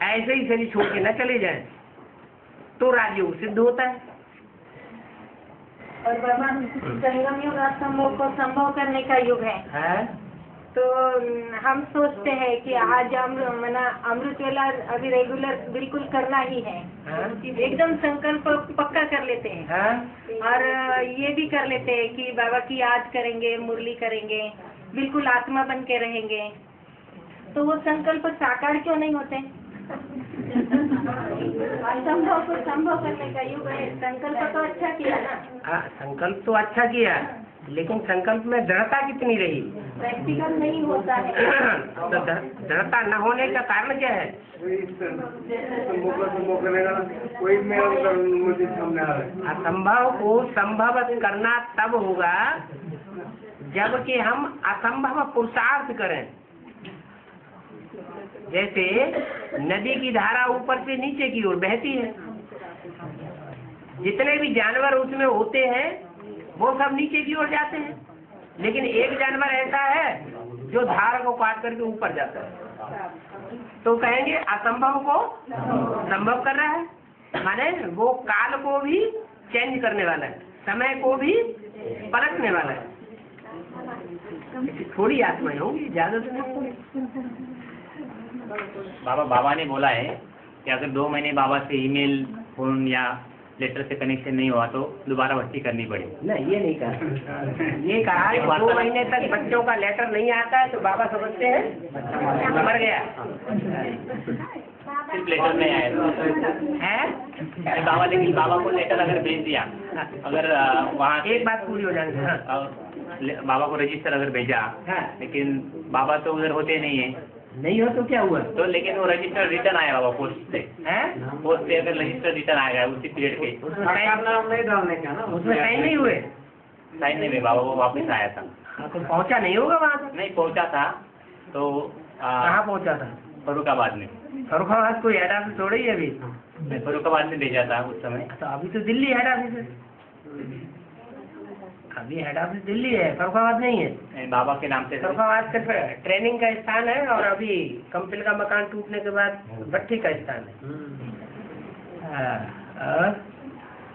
ऐसे ही शरीर छोड़ के न चले जाए, तो राजयोग सिद्ध होता है। और बाबा संगम युग असंभव को संभव करने का युग है। तो हम सोचते हैं कि आज हम अमृत वेला अभी रेगुलर बिल्कुल करना ही है, एकदम संकल्प पक्का कर लेते हैं। और ये भी कर लेते हैं कि बाबा की याद करेंगे, मुरली करेंगे, बिल्कुल आत्मा बन के रहेंगे, तो वो संकल्प साकार क्यों नहीं होते? असंभव को संभव करने का युग है, संकल्प तो अच्छा किया ना। हाँ, संकल्प तो अच्छा किया, लेकिन संकल्प में दृढ़ता कितनी रही? प्रैक्टिकल नहीं होता है। तो दृढ़ता न होने का कारण क्या है? असंभव को संभव करना तब होगा जबकि हम असंभव पुरुषार्थ करें। जैसे नदी की धारा ऊपर से नीचे की ओर बहती है, जितने भी जानवर उसमें होते हैं वो सब नीचे की ओर जाते हैं, लेकिन एक जानवर ऐसा है जो धारा को काट करके ऊपर जाता है। तो कहेंगे असंभव को संभव कर रहा है, माने वो काल को भी चेंज करने वाला है, समय को भी पलटने वाला है। थोड़ी आत्माएं होंगी, ज्यादा तो नहीं। बाबा ने बोला है कि अगर 2 महीने बाबा से ईमेल, फोन या लेटर से कनेक्शन नहीं हुआ तो दोबारा भर्ती करनी पड़ेगी। नहीं, ये नहीं कहा। ये कहा कि 2 महीने तक बच्चों का लेटर नहीं आता है तो बाबा समझते हैं मर गया। सिर्फ लेटर नहीं आया है बाबा, लेकिन बाबा को लेटर अगर भेज दिया, अगर वहाँ एक बात पूरी हो जाएगी। बाबा को रजिस्टर अगर भेजा, लेकिन बाबा तो उधर होते नहीं हो तो क्या हुआ? तो लेकिन वो रजिस्टर रिटर्न आया बाबा पोस्ट से, पोस्ट से अगर रजिस्टर रिटर्न आएगा उसी पीरियड के, नहीं डालने का ना, उसमें साइन नहीं हुए, साइन नहीं हुए बाबा, वो वापस आया था। तो पहुंचा नहीं होगा वहाँ तक? नहीं पहुंचा था। तो कहाँ पहुंचा था? फरुखाबाद में। फरुखाबाद कोई हेड ऑफिस थोड़ी है अभी? मैं फरुखाबाद में भेजा था उस समय। तो अभी तो दिल्ली हेड ऑफिस है, अभी हेड ऑफिस दिल्ली है, फरुखाबाद नहीं है। बाबा के नाम से फरुखाबाद सिर्फ ट्रेनिंग का स्थान है और अभी कंपनी का मकान टूटने के बाद भट्टी का स्थान है।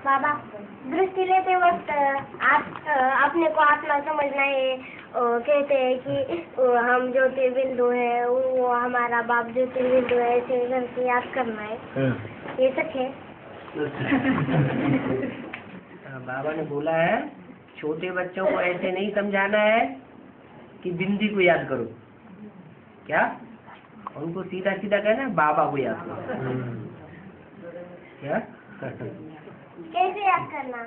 बाबा, दृष्टि लेते वक्त आप अपने को आत्मा समझना है, कहते हैं कि हम ज्योतिर्बिंदु है, वो हमारा बाप ज्योतिर्बिंदु है, ऐसे करके याद करना है। ये सच है? बाबा ने बोला है छोटे बच्चों को ऐसे नहीं समझाना है कि बिंदी को याद करो, क्या उनको सीधा सीधा कहना बाबा को याद करो। क्या कैसे याद करना?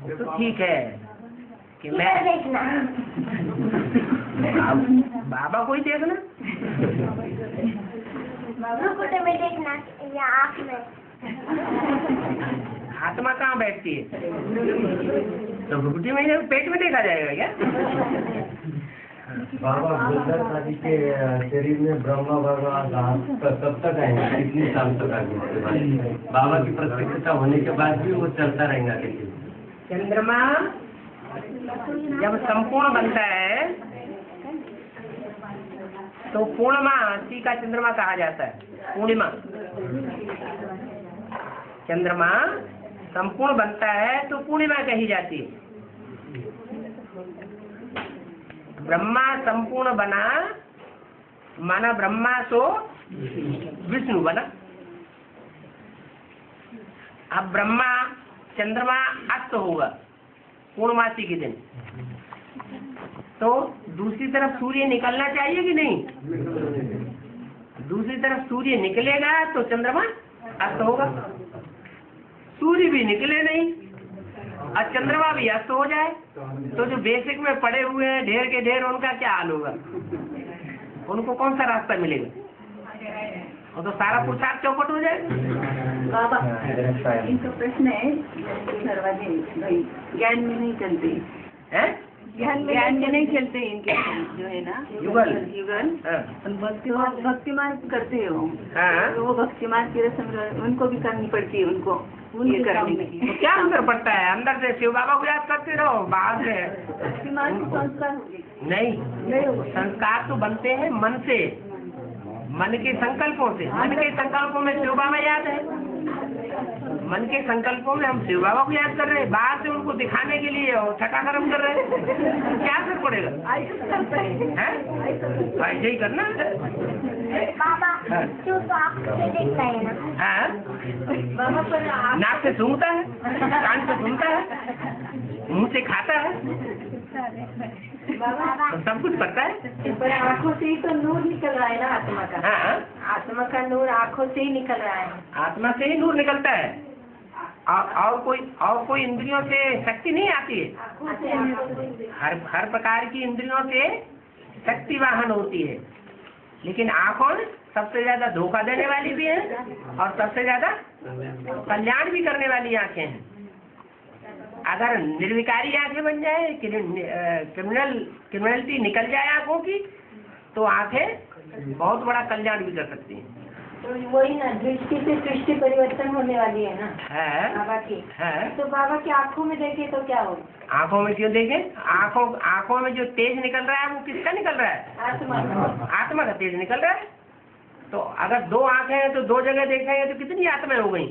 तो ठीक है कि मैं देखना बाबा को ही देखना, भ्रुकुटी में देखना या आँख में? आत्मा कहाँ बैठती है? तो भ्रुकुटी में, पेट में देखा जाएगा क्या? बाबा गुलजार जी के शरीर में ब्रह्मा बाबा कब तक आएंगे? कितने साल तक आएंगे? बाबा की प्रत्यक्षता होने के बाद भी वो चलता रहेगा? चंद्रमा जब संपूर्ण बनता है तो पूर्णिमा का चंद्रमा कहा जाता है। पूर्णिमा चंद्रमा संपूर्ण बनता है तो पूर्णिमा कही जाती है। ब्रह्मा संपूर्ण बना माना ब्रह्मा सो विष्णु बना। अब ब्रह्मा चंद्रमा अस्त होगा पूर्णमासी के दिन, तो दूसरी तरफ सूर्य निकलना चाहिए कि नहीं? दूसरी तरफ सूर्य निकलेगा तो चंद्रमा अस्त होगा। सूर्य भी निकले नहीं और चंद्रमा भी अस्त हो जाए तो जो बेसिक में पड़े हुए हैं ढेर के ढेर, उनका क्या हाल होगा? उनको कौन सा रास्ता मिलेगा? वो तो सारा पुरुषार्थ चौपट हो जाएगा। बाबा, इनका प्रश्न है, दरवाजे भाई ज्ञान में नहीं चलते हैं? ज्ञान में नहीं चलते इनके जो है ना युगल भक्ति मार्ग करते हो। हाँ। तो वो भक्ति मार्ग की रस्म उनको भी करनी पड़ती है, उनको ये करने की। तो क्या अंदर पड़ता है? अंदर से शिव बाबा को याद करते रहो, बाहर से भक्ति मार्ग संस्कार हो नहीं। संस्कार तो बनते हैं मन से, मन के संकल्पों से। मन के संकल्पों में शिव बाबा याद है, मन के संकल्पों में हम शिव बाबा को याद कर रहे हैं, बाहर से उनको दिखाने के लिए और छठा कर्म कर रहे हैं। क्या असर पड़ेगा? ऐसे ही करना। बाबा, क्यों तो आँख से देखता है ना? हाँ, बाबा पर नाक से सूंघता है, कान से सुनता है, मुंह से खाता है, तो सब कुछ पता है। पर आँखों से ही तो नूर निकल रहा है ना आत्मा का। हाँ, आत्मा का नूर आँखों से ही निकल रहा है। आत्मा से ही नूर निकलता है। और कोई इंद्रियों से शक्ति नहीं आती है। हर प्रकार की इंद्रियों से शक्ति वाहन होती है, लेकिन आंखों सबसे ज्यादा धोखा देने वाली भी है और सबसे ज्यादा कल्याण भी करने वाली आंखें हैं। अगर निर्विकारी आंखें बन जाए, क्रिमिनलिटी निकल जाए आंखों की, तो आंखें बहुत बड़ा कल्याण भी कर सकती हैं। तो वही ना, दृष्टि से सृष्टि परिवर्तन होने वाली है ना है बाबा की। है। तो बाबा की आंखों में देखे तो क्या होगा? आंखों में क्यों देखें? आंखों में जो तेज निकल रहा है वो किसका निकल रहा है? आत्मा का तेज निकल रहा है। तो अगर 2 आंखें हैं तो 2 जगह देखेंगे तो कितनी आत्माएं हो गई?